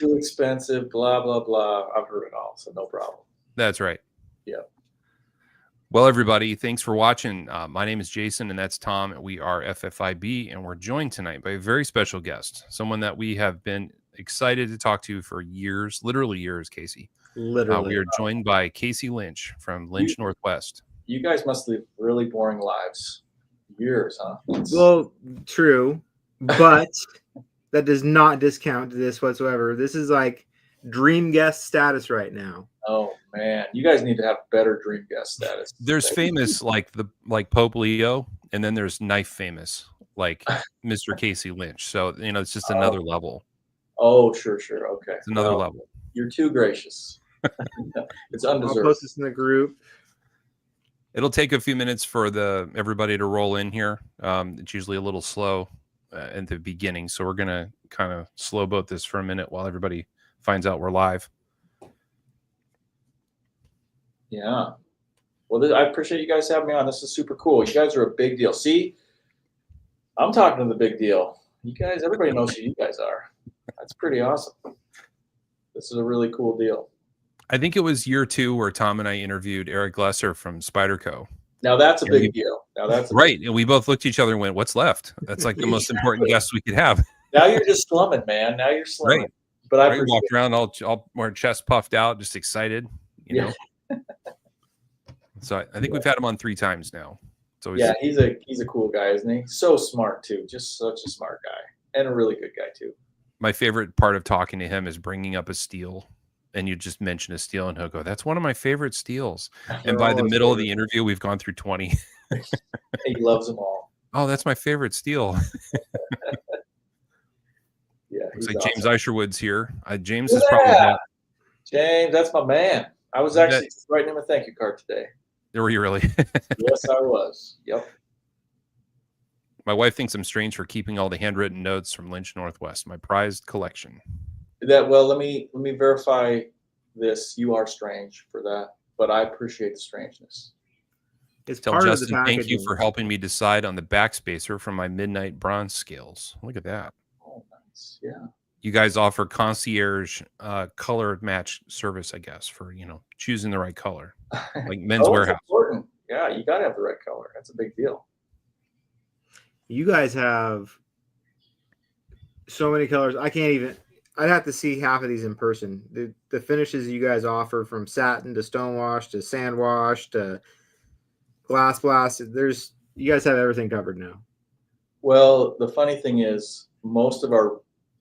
too expensive, blah, blah, blah. I've heard it all, so no problem. That's right. Yeah. Well, everybody, thanks for watching. My name is Jason, and that's Tom. We are FFIB, and we're joined tonight by a very special guest, someone that we have been excited to talk to for years, literally years, Casey. Literally. We are joined by Casey Lynch from Lynch Northwest. You guys must live really boring lives. Years, huh? Well, true, but that does not discount this whatsoever. This is like dream guest status right now. Oh man, you guys need to have better dream guest status. There's famous like Pope Leo, and then there's knife famous like Mr. Casey Lynch. So it's just another level. Oh, sure, okay. It's another level. You're too gracious. It's undeserved. I'll post this in the group. It'll take a few minutes for everybody to roll in here. It's usually a little slow at the beginning, so we're gonna kind of slow boat this for a minute while everybody finds out we're live. Yeah. Well, I appreciate you guys having me on. This is super cool. You guys are a big deal. See, I'm talking to the big deal. You guys, everybody knows who you guys are. That's pretty awesome. This is a really cool deal. I think it was year 2 where Tom and I interviewed Eric Lesser from Spyderco. Now that's a big deal. Now that's right. And we both looked at each other and went, "What's left?" That's like the most important guest we could have. Now you're just slumming, man. Now you're slumming. Right. But I walked around all more chest puffed out, just excited, you know. So I think we've had him on 3 times now. So he's a cool guy, isn't he? So smart too. Just such a smart guy and a really good guy too. My favorite part of talking to him is bringing up a steel, and you just mention a steel, and he'll go, "That's one of my favorite steels." And by the middle of the interview, we've gone through 20. He loves them all. Oh, that's my favorite steel. Yeah, it's like awesome. James Isherwood's here. James is probably that. James, that's my man. I was actually writing him a thank you card today. Were you really? Yes, I was. Yep. My wife thinks I'm strange for keeping all the handwritten notes from Lynch Northwest, my prized collection. Well, let me verify this. You are strange for that, but I appreciate the strangeness. Tell Justin, thank you for helping me decide on the backspacer for my midnight bronze scales. Look at that. Oh, nice. Yeah. You guys offer concierge color match service, I guess, for choosing the right color, like Men's Warehouse. Important. Yeah, you got to have the right color. That's a big deal. You guys have so many colors. I can't even. I'd have to see half of these in person. The finishes you guys offer, from satin to stonewash to sand wash to glass blast. You guys have everything covered now. Well, the funny thing is, most of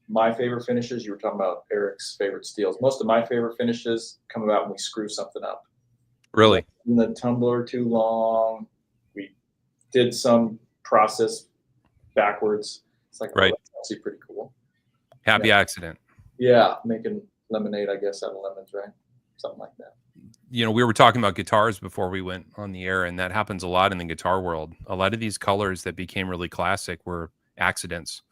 my favorite finishes, you were talking about Eric's favorite steels. Most of my favorite finishes come about when we screw something up. Really? In the tumbler too long. We did some process backwards. It's like, right. That's actually pretty cool. Happy accident. Yeah, making lemonade, I guess, out of lemons, right? Something like that. We were talking about guitars before we went on the air, and that happens a lot in the guitar world. A lot of these colors that became really classic were accidents.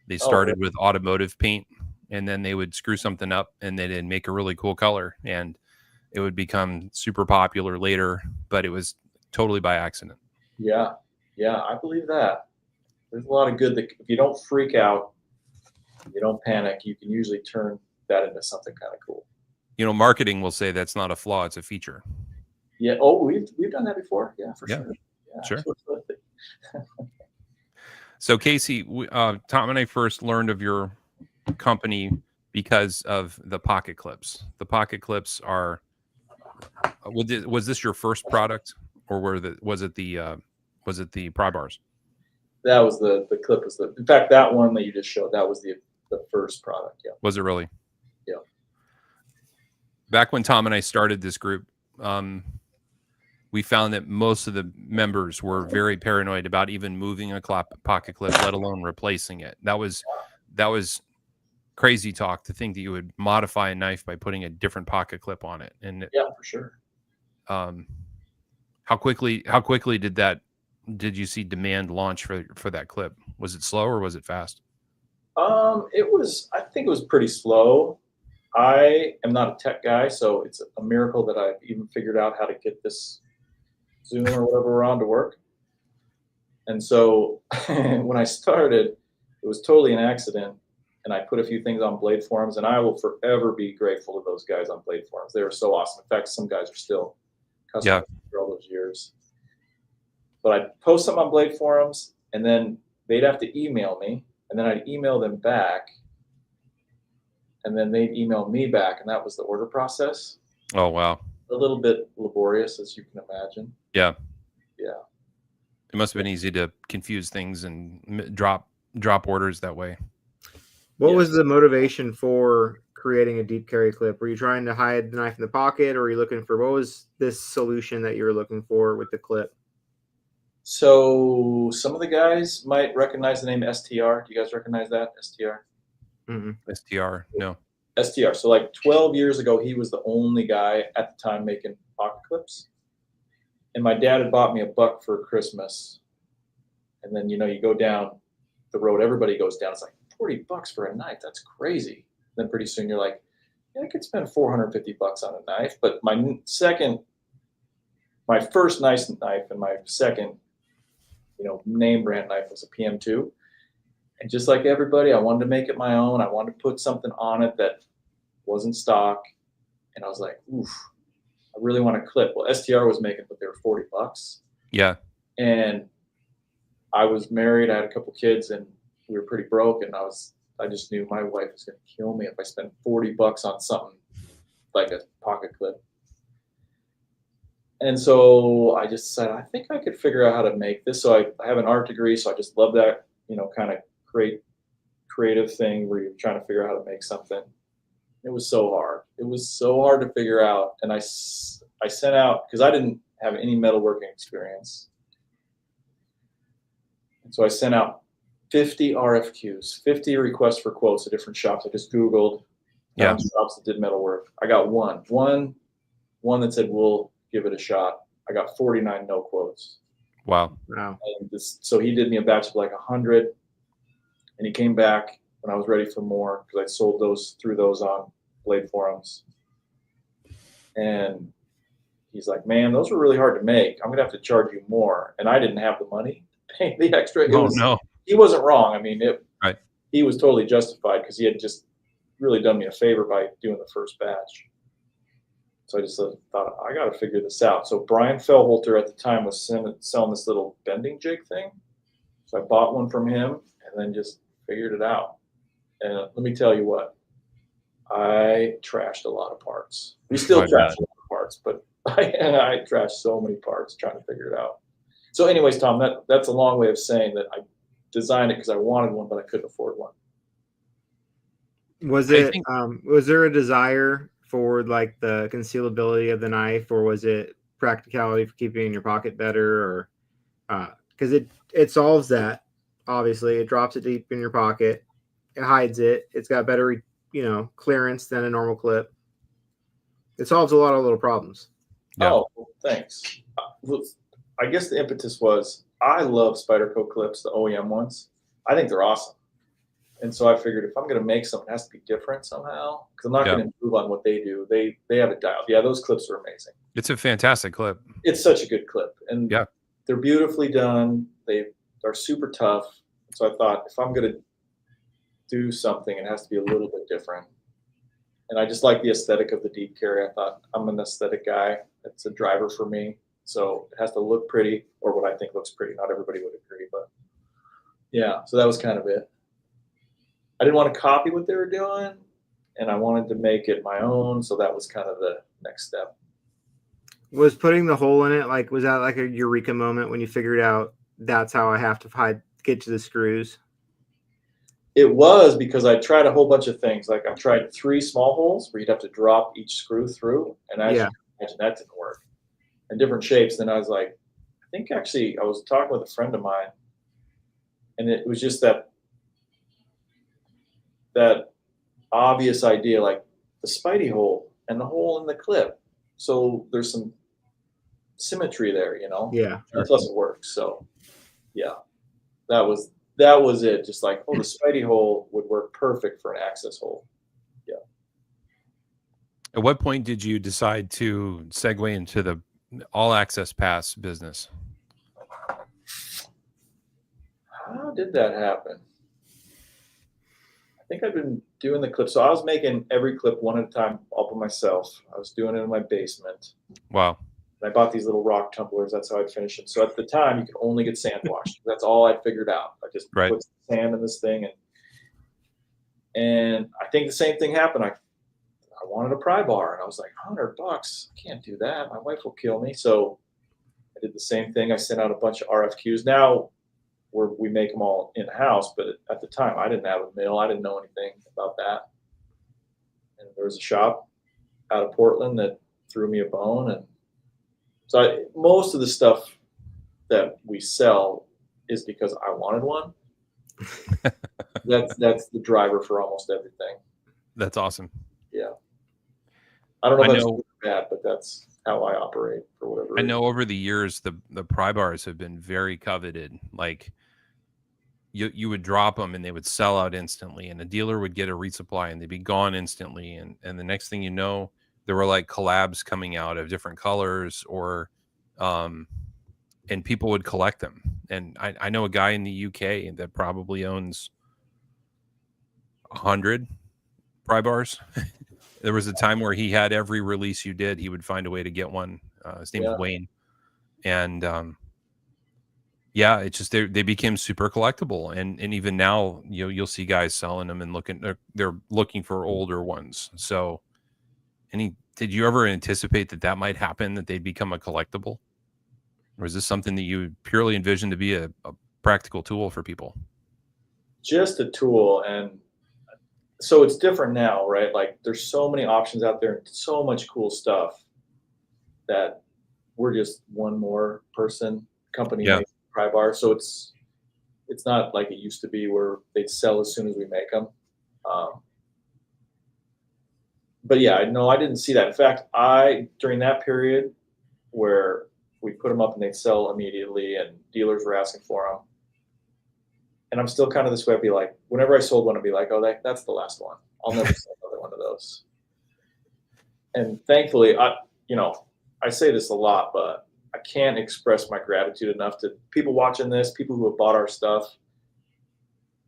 They started with automotive paint, and then they would screw something up, and they'd make a really cool color, and it would become super popular later, but it was totally by accident. Yeah, I believe that. There's a lot of good that if you don't freak out, you don't panic, you can usually turn that into something kind of cool. Marketing will say that's not a flaw, it's a feature. Yeah. Oh, we've done that before. Yeah, for sure. Yeah, sure. So Casey, Tom and I first learned of your company because of the pocket clips. The pocket clips are. Was this your first product, or was it the Pry Bars? That was the clip. In fact, that one that you just showed, that was the first product. Yeah. Was it really? Yeah. Back when Tom and I started this group, we found that most of the members were very paranoid about even moving a pocket clip, let alone replacing it. That was crazy talk to think that you would modify a knife by putting a different pocket clip on it. And yeah, for sure. How quickly did you see demand launch for that clip? Was it slow or was it fast? I think it was pretty slow. I am not a tech guy, so it's a miracle that I've even figured out how to get this Zoom or whatever we're on to work. And so when I started, it was totally an accident. and I put a few things on Blade Forums, and I will forever be grateful to those guys on Blade Forums. They were so awesome. In fact, some guys are still customers for all those years. But I'd post them on Blade Forums, and then they'd have to email me, and then I'd email them back, and then they'd email me back, and that was the order process. Oh, wow. A little bit laborious, as you can imagine. Yeah. Yeah. It must have been easy to confuse things and drop orders that way. What was the motivation for creating a deep carry clip? Were you trying to hide the knife in the pocket, or were you looking for, what was this solution that you were looking for with the clip? So some of the guys might recognize the name STR. Do you guys recognize that, STR? STR, no. STR. So like 12 years ago, he was the only guy at the time making pocket clips. And my dad had bought me a buck for Christmas. And then, you know, you go down the road, everybody goes down. It's like $40 for a knife. That's crazy. Then pretty soon you're like, yeah, I could spend $450 on a knife. But my first nice knife and my second, you know, name brand knife was a PM2. And just like everybody, I wanted to make it my own. I wanted to put something on it that wasn't stock. And I was like, oof, I really want a clip. Well, STR was making, but they were $40. Yeah. And I was married. I had a couple kids, and we were pretty broke. And I just knew my wife was going to kill me if I spent $40 on something like a pocket clip. And so I just said, I think I could figure out how to make this. So I have an art degree, so I just love that, you know, kind of creative thing where you're trying to figure out how to make something. It was so hard. It was so hard to figure out. And I sent out, because I didn't have any metalworking experience. And so I sent out 50 RFQs, 50 requests for quotes at different shops. I just Googled shops that did metalwork. I got one that said, we'll give it a shot. I got 49 no quotes. Wow. And so he did me a batch of like 100. And he came back when I was ready for more, because I sold through those on Blade Forums. And he's like, man, those were really hard to make. I'm going to have to charge you more. And I didn't have the money to pay the extra. No. He wasn't wrong. I mean, right. He was totally justified, because he had just really done me a favor by doing the first batch. So I just thought, I got to figure this out. So Brian Fellholter at the time was selling this little bending jig thing. So I bought one from him and then just figured it out. And let me tell you what, I trashed a lot of parts. We still trash a lot of parts, but I trashed so many parts trying to figure it out. So anyways, Tom, that's a long way of saying that I designed it because I wanted one, but I couldn't afford one. Was there a desire for like the concealability of the knife, or was it practicality for keeping it in your pocket better, or because it solves that? Obviously, it drops it deep in your pocket, it hides it, it's got better, you know, clearance than a normal clip. It solves a lot of little problems. Yeah. Oh, well, thanks. I guess the impetus was I love Spyderco clips, the OEM ones. I think they're awesome. And so I figured if I'm going to make something, it has to be different somehow, because I'm not going to improve on what they do. They have it dialed. Yeah, those clips are amazing. It's a fantastic clip. It's such a good clip. And they're beautifully done. They are super tough. So I thought, if I'm going to do something, it has to be a little bit different. And I just like the aesthetic of the deep carry. I thought, I'm an aesthetic guy. It's a driver for me. So it has to look pretty, or what I think looks pretty. Not everybody would agree, but yeah, so that was kind of it. I didn't want to copy what they were doing, and I wanted to make it my own. So that was kind of the next step. Was putting the hole in it, like, was that like a eureka moment when you figured out that's how I have to get to the screws? It was, because I tried a whole bunch of things. Like I tried 3 small holes where you'd have to drop each screw through, and I imagine that didn't work. And different shapes. Then I was like, I think actually I was talking with a friend of mine, and it was just that obvious idea, like the Spidey hole and the hole in the clip. So there's some symmetry there, you know? Yeah. And plus it works. So yeah, that was it. Just like, oh, the Spidey hole would work perfect for an access hole. Yeah. At what point did you decide to segue into the all access pass business? How did that happen? I think I've been doing the clip. So I was making every clip one at a time all by myself. I was doing it in my basement. Wow. And I bought these little rock tumblers. That's how I'd finish them. So at the time, you could only get sand washed. That's all I figured out. I just Right. put sand in this thing, and I think the same thing happened. I wanted a pry bar, and I was like, $100. I can't do that. My wife will kill me. So I did the same thing. I sent out a bunch of RFQs. Now we make them all in house, but at the time, I didn't have a mill. I didn't know anything about that. And there was a shop out of Portland that threw me a bone, and so most of the stuff that we sell is because I wanted one. That's the driver for almost everything. That's awesome. Yeah. I don't know if I that's know- good or bad, but that's how I operate for whatever I reason. know over the years the pry bars have been very coveted. Like you would drop them and they would sell out instantly, and a dealer would get a resupply and they'd be gone instantly. And the next thing you know, there were like collabs coming out of different colors, or and people would collect them. And I know a guy in the UK that probably owns 100 pry bars. There was a time where he had every release you did, he would find a way to get one. His name is Wayne. And yeah, it's just they became super collectible. And even now, you'll see guys selling them and they're looking for older ones. So did you ever anticipate that might happen, that they'd become a collectible? Or is this something that you purely envision to be a practical tool for people? Just a tool. And so it's different now, right? Like there's so many options out there and so much cool stuff that we're just one more company making pry bar. So it's not like it used to be where they'd sell as soon as we make them. But yeah, no, I didn't see that. In fact, during that period where we put them up and they'd sell immediately and dealers were asking for them, and I'm still kind of this way. I'd be like, whenever I sold one, I'd be like, oh, that's the last one. I'll never sell another one of those. And thankfully, I say this a lot, but I can't express my gratitude enough to people watching this, people who have bought our stuff.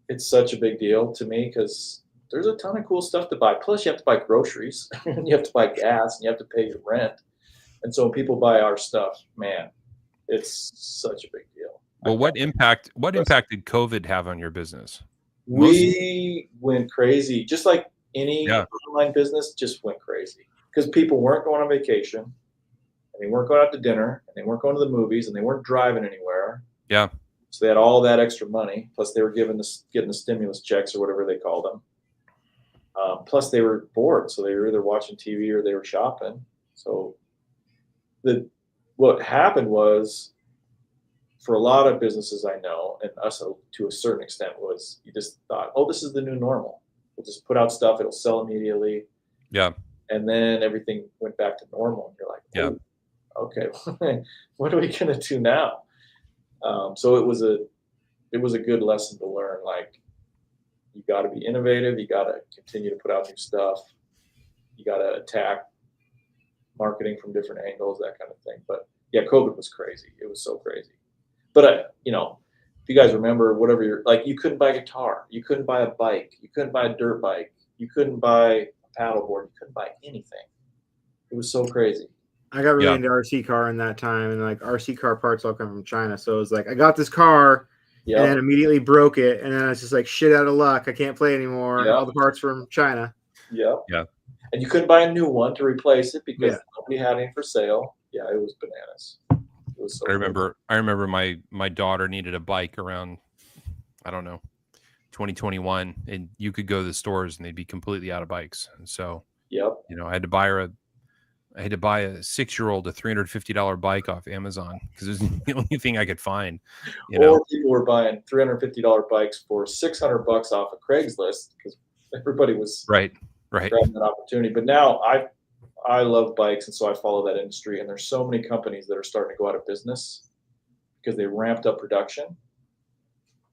It's such a big deal to me because there's a ton of cool stuff to buy. Plus, you have to buy groceries, and you have to buy gas, and you have to pay your rent. And so when people buy our stuff, man, it's such a big deal. Well, what impact did COVID have on your business? We went crazy, just like any online business, just went crazy because people weren't going on vacation, and they weren't going out to dinner, and they weren't going to the movies, and they weren't driving anywhere. Yeah. So they had all that extra money. Plus, they were getting the stimulus checks or whatever they called them. Plus, they were bored, so they were either watching TV or they were shopping. So what happened was, for a lot of businesses I know, and us to a certain extent, was you just thought, oh, this is the new normal. We'll just put out stuff, it'll sell immediately. Yeah. And then everything went back to normal. And you're like, oh, okay, what are we going to do now? So it was a good lesson to learn. Like, you got to be innovative. You got to continue to put out new stuff. You got to attack marketing from different angles, that kind of thing. But yeah, COVID was crazy. It was so crazy. But if you guys remember, whatever you couldn't buy a guitar, you couldn't buy a bike, you couldn't buy a dirt bike, you couldn't buy a paddleboard, you couldn't buy anything. It was so crazy. I got really into RC car in that time, and like RC car parts all come from China. So it was like I got this car, and then immediately broke it, and then it's just like shit out of luck. I can't play anymore. All the parts from China. Yeah. Yeah. And you couldn't buy a new one to replace it because nobody had any for sale. Yeah, it was bananas. It was so I remember my daughter needed a bike around, I don't know, 2021, and you could go to the stores and they'd be completely out of bikes. And so, I had to buy a 6-year-old a $350 bike off Amazon because it was the only thing I could find. Or people were buying $350 bikes for $600 off of Craigslist because everybody was right grabbing that opportunity. But now I love bikes, and so I follow that industry. And there's so many companies that are starting to go out of business because they ramped up production,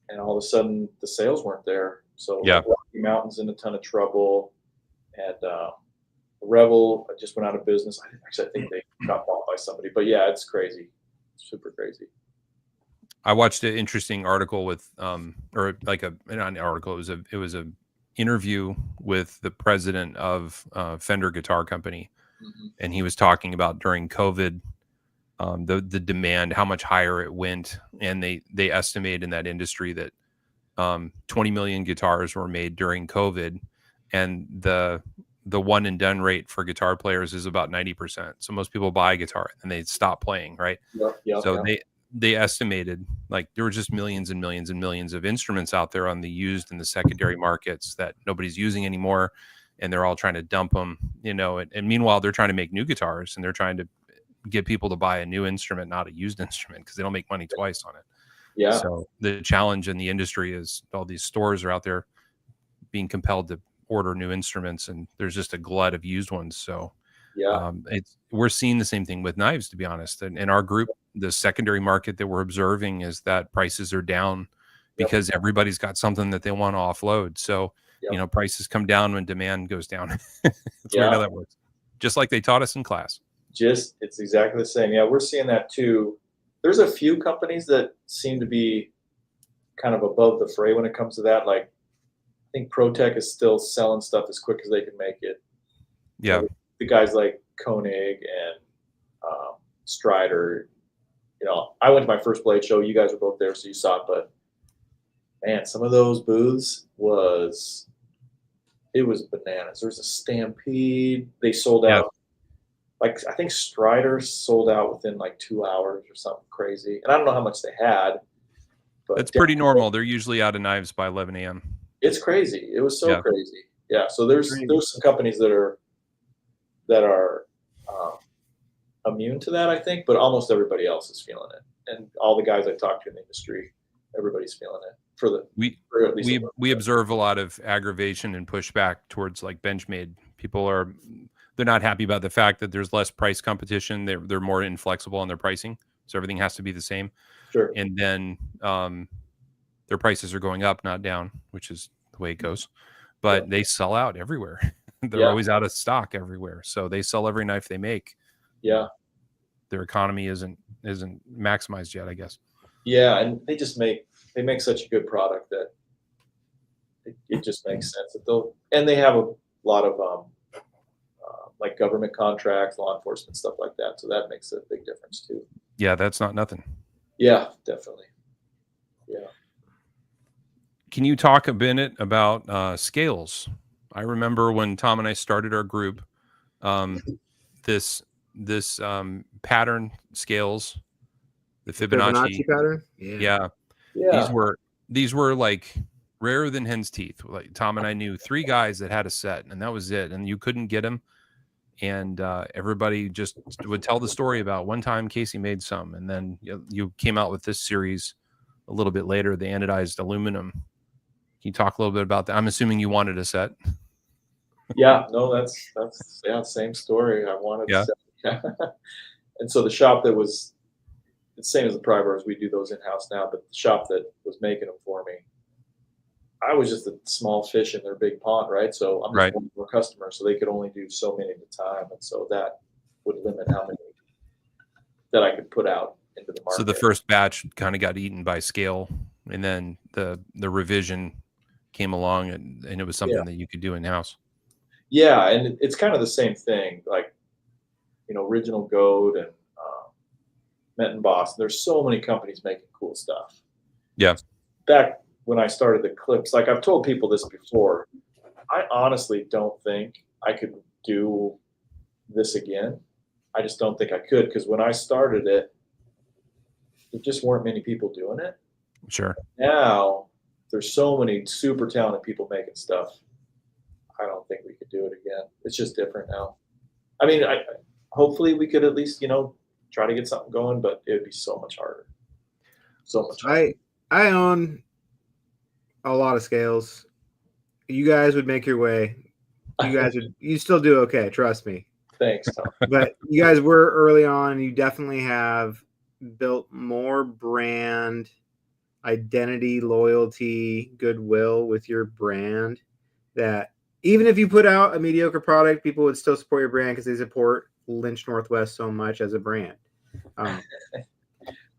and all of a sudden the sales weren't there. So Rocky Mountain's in a ton of trouble, and Revel just went out of business. I think they got bought by somebody. But yeah, it's crazy, super crazy. I watched an interesting article with not an article. It was a interview with the president of Fender Guitar Company, Mm-hmm. and he was talking about during COVID, the demand, how much higher it went, and they estimate in that industry that 20 million guitars were made during COVID, and the one and done rate for guitar players is about 90%. So most people buy a guitar and they stop playing, right? So they estimated like there were just millions and millions and millions of instruments out there on the used and the secondary markets that nobody's using anymore, and they're all trying to dump them, you know. And meanwhile, they're trying to make new guitars, and they're trying to get people to buy a new instrument, not a used instrument, because they don't make money twice on it. Yeah. So the challenge in the industry is all these stores are out there being compelled to order new instruments, and there's just a glut of used ones. So we're seeing the same thing with knives, to be honest. And in our group, the secondary market that we're observing is that prices are down because everybody's got something that they want to offload. So, you know, prices come down when demand goes down. That's weird how that works. Just like they taught us in class. It's exactly the same. Yeah, we're seeing that too. There's a few companies that seem to be kind of above the fray when it comes to that. Like, I think ProTech is still selling stuff as quick as they can make it. Yeah. The guys like Koenig and Strider. You know, I went to my first blade show. You guys were both there, so you saw it. But man, some of those booths was bananas. There's a stampede. They sold out. Like, I think Strider sold out within like 2 hours or something crazy. And I don't know how much they had. But that's pretty normal. They're usually out of knives by 11 a.m. It's crazy. It was so crazy. Yeah. So there's some companies that are immune to that, I think, but almost everybody else is feeling it. And all the guys I talked to in the industry, everybody's feeling it. We observe a lot of aggravation and pushback towards like Benchmade. People they're not happy about the fact that there's less price competition. They're more inflexible on their pricing, so everything has to be the same. Sure. And then their prices are going up, not down, which is the way it goes. But they sell out everywhere. They're always out of stock everywhere, so they sell every knife they make. Yeah. Their economy isn't maximized yet, I guess. Yeah, and they make such a good product that it just makes sense that they have a lot of like government contracts, law enforcement, stuff like that. So that makes a big difference too. Yeah, that's not nothing. Yeah, definitely. Yeah. Can you talk a minute about scales? I remember when Tom and I started our group, this pattern scales, the Fibonacci pattern. Yeah. These were like rarer than hen's teeth. Like Tom and I knew 3 guys that had a set, and that was it. And you couldn't get them. And everybody just would tell the story about one time Casey made some, and then you came out with this series a little bit later, the anodized aluminum. Can you talk a little bit about that? I'm assuming you wanted a set. Yeah, no, that's same story. I wanted a set. Yeah. And so the shop that was the same as the Pry Bars, we do those in-house now, but the shop that was making them for me, I was just a small fish in their big pond, right? So I'm just one more customer, so they could only do so many at a time, and so that would limit how many that I could put out into the market. So the first batch kind of got eaten by scale, and then the revision came along, and it was something that you could do in-house. Yeah, and it's kind of the same thing, like, you know, Original Gold and Met & Boston. There's so many companies making cool stuff. Yeah. Back when I started the clips, like I've told people this before, I honestly don't think I could do this again. I just don't think I could, because when I started it, there just weren't many people doing it. Sure. Now there's so many super talented people making stuff. I don't think we could do it again. It's just different now. I mean, hopefully we could at least, you know, try to get something going, but it would be so much harder. So much harder. I own a lot of scales. You guys would make your way. You still do okay, trust me. Thanks, Tom. But you guys were early on. You definitely have built more brand identity, loyalty, goodwill with your brand, that even if you put out a mediocre product, people would still support your brand because they support Lynch Northwest so much as a brand.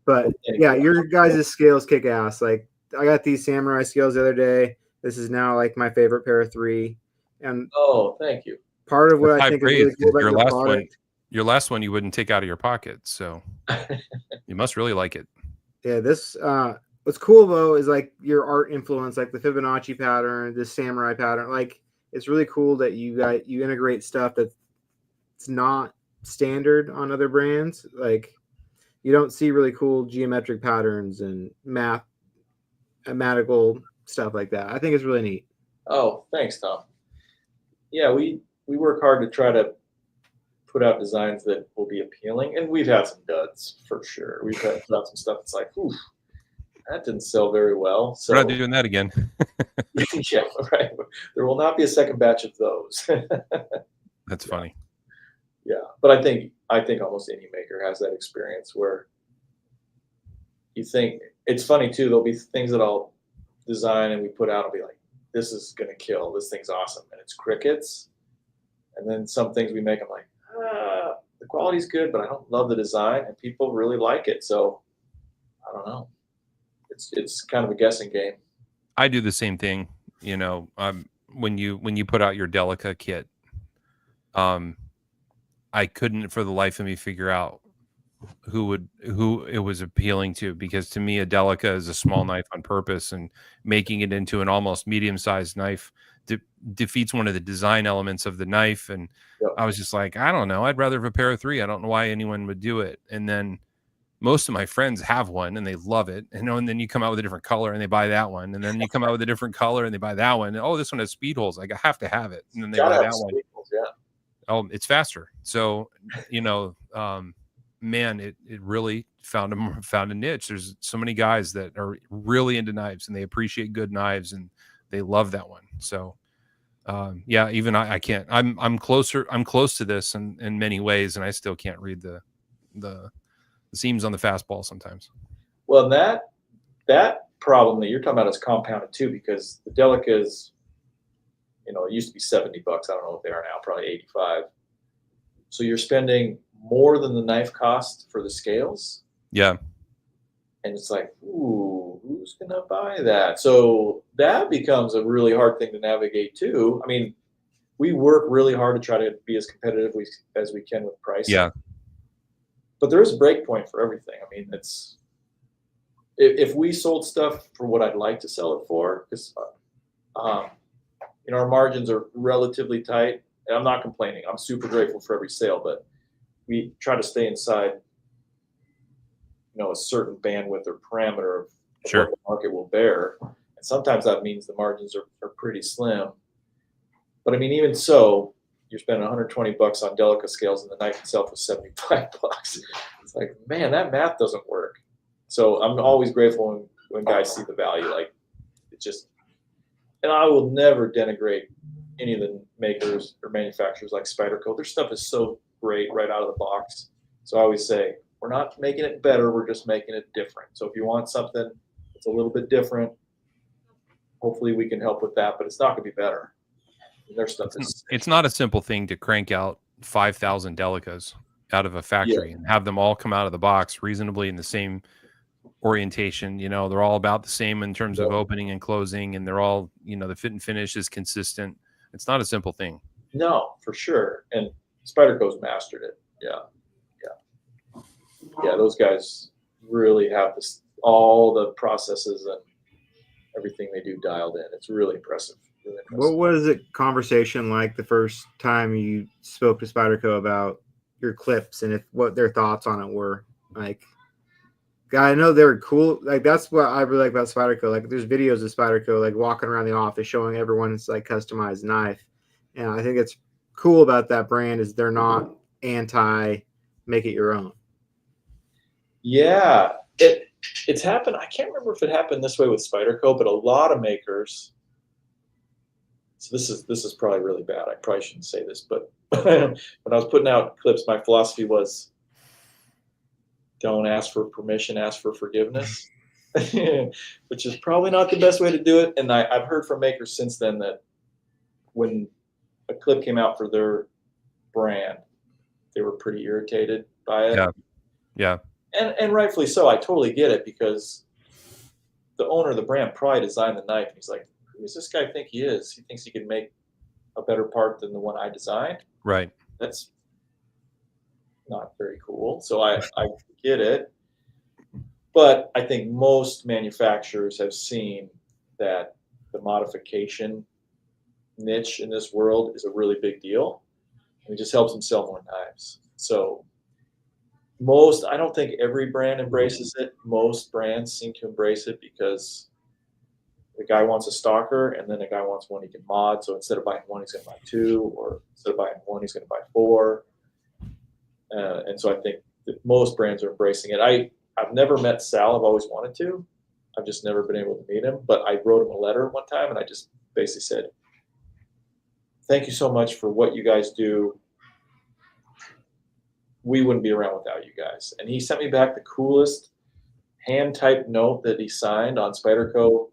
But yeah, your guys' scales kick ass. Like, I got these samurai scales the other day. This is now like my favorite pair of 3. And Oh, thank you. part of what That's I high think is praise, really cool 'cause about your product. your last one you wouldn't take out of your pocket, so you must really like it. Yeah, this what's cool though is like your art influence, like the Fibonacci pattern, this samurai pattern. Like it's really cool that you integrate stuff that's not standard on other brands. Like you don't see really cool geometric patterns and mathematical stuff like that. I think it's really neat. Oh, thanks, Tom. Yeah, we work hard to try to put out designs that will be appealing, and we've had some duds for sure. We've had put out some stuff that's like, ooh, that didn't sell very well. So We're not doing that again. yeah, right. There will not be a second batch of those. That's funny. Yeah, but I think almost any maker has that experience where you think it's funny too. There'll be things that I'll design and we put out. I'll be like, this is gonna kill. This thing's awesome, and it's crickets. And then some things we make, I'm like, the quality's good, but I don't love the design, and people really like it. So I don't know. It's kind of a guessing game. I do the same thing, you know. When you put out your Delica kit, I couldn't for the life of me figure out who it was appealing to, because to me a Delica is a small knife on purpose, and making it into an almost medium-sized knife defeats one of the design elements of the knife. And Yep. I was just like, I don't know, I'd rather have a pair of 3. I don't know why anyone would do it. And then most of my friends have one and they love it, and then you come out with a different color and they buy that one, and then you come out with a different color and they buy that one. And, oh, this one has speed holes, I have to have it, and then they buy that one. Yeah. Oh, it's faster. So, you know, man, it really found a niche. There's so many guys that are really into knives and they appreciate good knives and they love that one. So, yeah, even I can't. I'm close to this in many ways, and I still can't read the seams on the fastball sometimes. Well, that problem that you're talking about is compounded too, because the Delicas, it used to be $70. I don't know what they are now, probably 85. So you're spending more than the knife cost for the scales. Yeah. And it's like, ooh, who's going to buy that? So that becomes a really hard thing to navigate too. I mean, we work really hard to try to be as competitive as we can with pricing. Yeah. But there is a break point for everything. I mean, if we sold stuff for what I'd like to sell it for, because our margins are relatively tight, and I'm not complaining. I'm super grateful for every sale, but we try to stay inside, a certain bandwidth or parameter of Sure. what the market will bear. And sometimes that means the margins are pretty slim. But I mean, even so, you're spending $120 on Delica scales, and the knife itself was $75. It's like, man, that math doesn't work. So I'm always grateful when guys see the value. Like, it's just, and I will never denigrate any of the makers or manufacturers like Spyderco. Their stuff is so great right out of the box. So I always say, we're not making it better, we're just making it different. So if you want something that's a little bit different, hopefully we can help with that, but it's not going to be better. Their stuff it's not a simple thing to crank out 5,000 Delicas out of a factory and have them all come out of the box reasonably in the same orientation. They're all about the same in terms of opening and closing, and they're all, the fit and finish is consistent. It's not a simple thing. No, for sure. And Spyderco's mastered it. Yeah, those guys really have all the processes and everything they do dialed in. It's really impressive. What was the conversation like the first time you spoke to Spyderco about your clips, and what their thoughts on it were? Like, I know they're cool. Like, that's what I really like about Spyderco. Like, there's videos of Spyderco like walking around the office showing everyone's like customized knife, and I think it's cool about that brand is they're not anti make it your own. Yeah, it's happened. I can't remember if it happened this way with Spyderco, but a lot of makers. So this is probably really bad. I probably shouldn't say this, but when I was putting out clips, my philosophy was don't ask for permission, ask for forgiveness, which is probably not the best way to do it. And I've heard from makers since then that when a clip came out for their brand, they were pretty irritated by it. Yeah. And rightfully so. I totally get it, because the owner of the brand probably designed the knife, and he's like, who does this guy think he is? He thinks he can make a better part than the one I designed. Right. That's not very cool. So I get it. But I think most manufacturers have seen that the modification niche in this world is a really big deal. And it just helps them sell more knives. So I don't think every brand embraces it. Most brands seem to embrace it because the guy wants a stalker, and then the guy wants one he can mod. So instead of buying one, he's going to buy two, or instead of buying one, he's going to buy four. And so I think that most brands are embracing it. I've never met Sal. I've always wanted to. I've just never been able to meet him. But I wrote him a letter one time, and I just basically said, "Thank you so much for what you guys do. We wouldn't be around without you guys." And he sent me back the coolest hand-typed note that he signed on Spyderco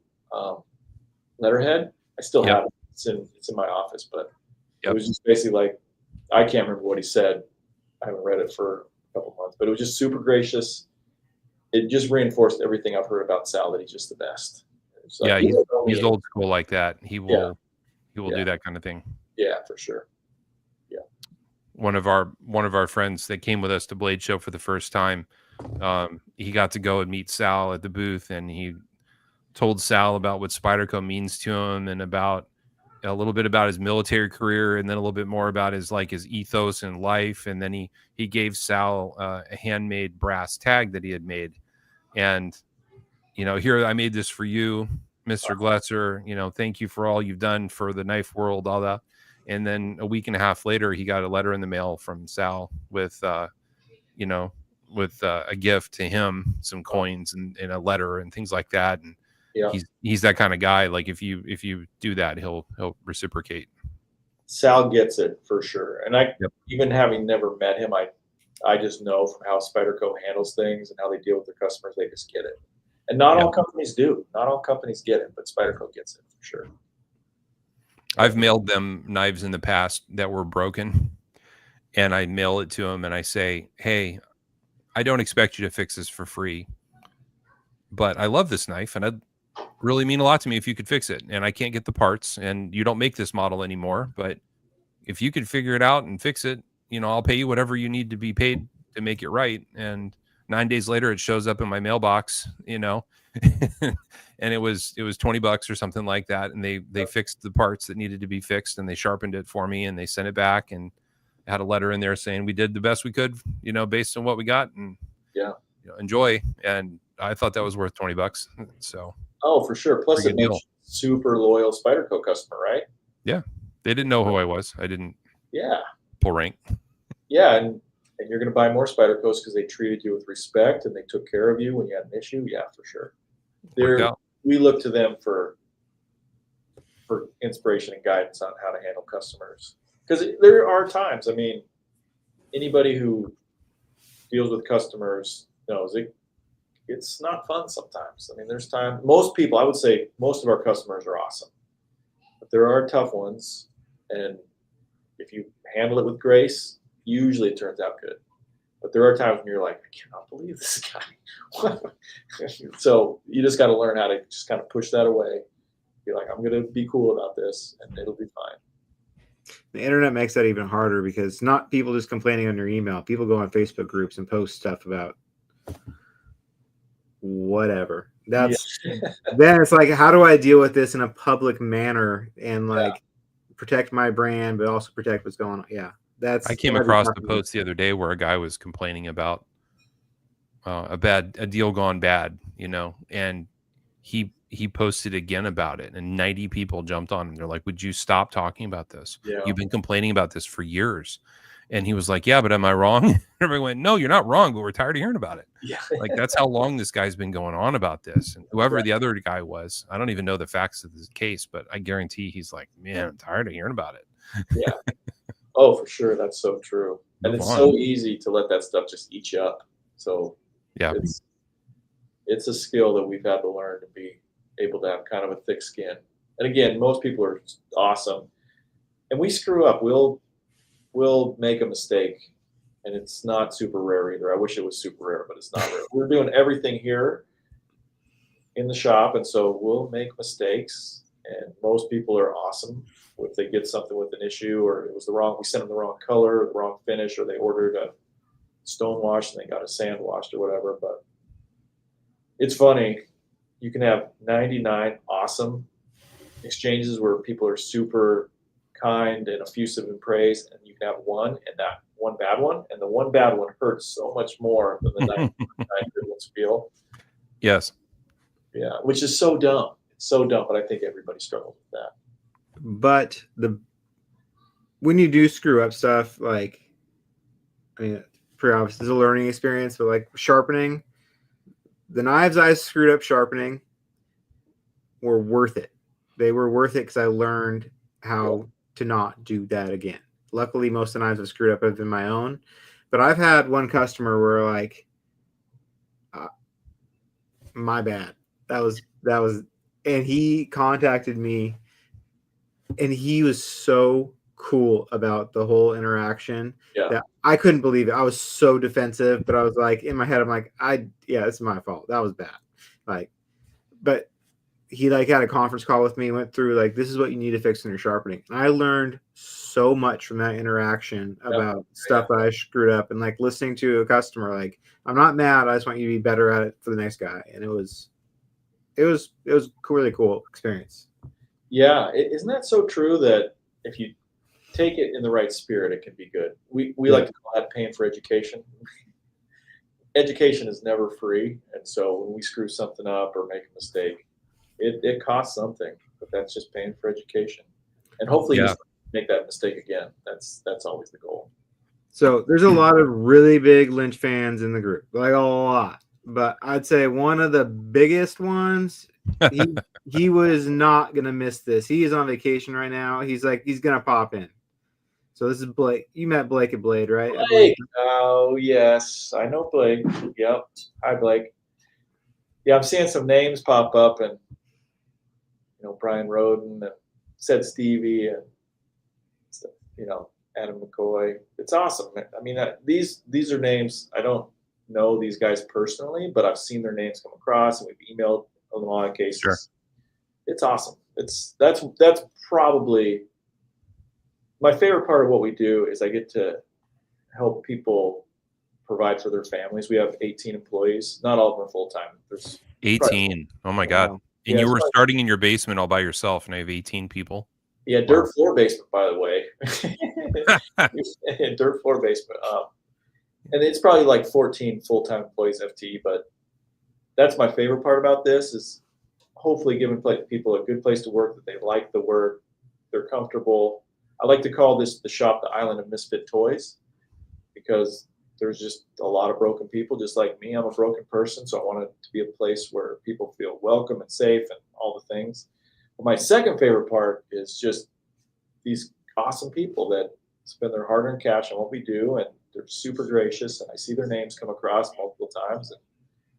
letterhead. I still have it. It's in my office, but it was just basically like, I can't remember what he said. I haven't read it for a couple months, but it was just super gracious. It just reinforced everything I've heard about Sal, that he's just the best. Like, he's old school like that. He will do that kind of thing. Yeah, for sure. Yeah. One of our friends that came with us to Blade Show for the first time, he got to go and meet Sal at the booth, and he told Sal about what Spyderco means to him, and about a little bit about his military career, and then a little bit more about his ethos in life. And then he gave Sal a handmade brass tag that he had made. And, here, I made this for you, Mr. Glesser. Thank you for all you've done for the knife world, all that. And then a week and a half later, he got a letter in the mail from Sal with a gift to him, some coins and a letter and things like that. And he's that kind of guy. Like, if you do that, he'll reciprocate. Sal gets it for sure. And even having never met him, I just know from how Spyderco handles things and how they deal with their customers, they just get it. And not all companies do. Not all companies get it, but Spyderco gets it for sure. I've mailed them knives in the past that were broken, and I mail it to them and I say, "Hey, I don't expect you to fix this for free, but I love this knife, and it'd really mean a lot to me if you could fix it. And I can't get the parts, and you don't make this model anymore, but if you could figure it out and fix it, I'll pay you whatever you need to be paid to make it right." And 9 days later, it shows up in my mailbox, and it was $20 or something like that. And they fixed the parts that needed to be fixed, and they sharpened it for me, and they sent it back, and had a letter in there saying we did the best we could, based on what we got, and enjoy. And I thought that was worth $20. So for sure. Plus, it makes super loyal Spyderco customer, right? Yeah, they didn't know who I was. I didn't. Yeah. Pull rank. Yeah, and you're going to buy more Spydercos because they treated you with respect and they took care of you when you had an issue. Yeah, for sure. We look to them for inspiration and guidance on how to handle customers. Because there are times, anybody who deals with customers knows it's not fun sometimes. There's time. Most people, I would say most of our customers are awesome. But there are tough ones. And if you handle it with grace, usually it turns out good. But there are times when you're like, I cannot believe this guy. So you just got to learn how to just kind of push that away. Be like, I'm going to be cool about this, and it'll be fine. The internet makes that even harder, because not people just complaining on your email. People go on Facebook groups and post stuff about whatever. Then it's like, how do I deal with this in a public manner and protect my brand, but also protect what's going on? Yeah. I came across the post the other day where a guy was complaining about a deal gone bad, and he posted again about it, and 90 people jumped on, and they're like, "Would you stop talking about this? You've been complaining about this for years." And he was like, "Yeah, but am I wrong?" Everybody went, "No, you're not wrong, but we're tired of hearing about it." Yeah. That's how long this guy's been going on about this. And whoever the other guy was, I don't even know the facts of this case, but I guarantee he's like, "Man, I'm tired of hearing about it." Yeah. Oh, for sure. That's so true. And it's so easy to let that stuff just eat you up. So yeah, it's a skill that we've had to learn to be able to have kind of a thick skin. And again, most people are awesome, and we screw up. We'll make a mistake, and it's not super rare either. I wish it was super rare, but it's not rare. We're doing everything here in the shop, and so we'll make mistakes, and most people are awesome. If they get something with an issue, or it was we sent them the wrong color, or the wrong finish, or they ordered a stone wash and they got a sand washed or whatever. But it's funny, you can have 99 awesome exchanges where people are super kind and effusive in praise, and you can have one and that one bad one, and the one bad one hurts so much more than the 99 good ones feel. Yes. Yeah, which is so dumb. It's so dumb, but I think everybody struggles with that. But when you do screw up stuff, like, I mean, pretty obvious, it's a learning experience, but like sharpening, the knives I screwed up sharpening were worth it. They were worth it because I learned how to not do that again. Luckily, most of the knives I've screwed up have been my own, but I've had one customer where like, my bad. That was, and he contacted me, and he was so cool about the whole interaction that I couldn't believe it. I was so defensive, but I was like, in my head, I'm like, yeah, it's my fault. That was bad. Like, but he like had a conference call with me, went through like, this is what you need to fix in your sharpening. And I learned so much from that interaction about stuff that I screwed up, and like listening to a customer, like, I'm not mad. I just want you to be better at it for the next guy. And it was a really cool experience. Yeah. Isn't that so true that if you take it in the right spirit, it can be good. We like to call that paying for education. Education is never free. And so when we screw something up or make a mistake, it costs something, but that's just paying for education. And hopefully you make that mistake again. That's always the goal. So there's a lot of really big Lynch fans in the group, like a lot. But I'd say one of the biggest ones, he was not going to miss this. He is on vacation right now. He's going to pop in. So this is Blake. You met Blake at Blade, right? Blake. Oh, yes. I know Blake. Yep. Hi, Blake. Yeah, I'm seeing some names pop up, and Brian Roden and said Stevie and Adam McCoy. It's awesome. I mean, these are names. I don't know these guys personally, but I've seen their names come across, and we've emailed in a lot of cases. Sure. It's awesome. That's probably my favorite part of what we do is I get to help people provide for their families. We have 18 employees. Not all of them are full time. There's 18. Oh my God. And you were starting in your basement all by yourself, and I have 18 people. Yeah, dirt floor basement, by the way. Dirt floor basement. And it's probably like 14 full-time employees FTE, but that's my favorite part about this is hopefully giving people a good place to work, that they like the work, they're comfortable. I like to call the shop the island of misfit toys, because there's just a lot of broken people just like me. I'm a broken person, so I want it to be a place where people feel welcome and safe and all the things. But my second favorite part is just these awesome people that spend their hard-earned cash on what we do, and they're super gracious, and I see their names come across multiple times, and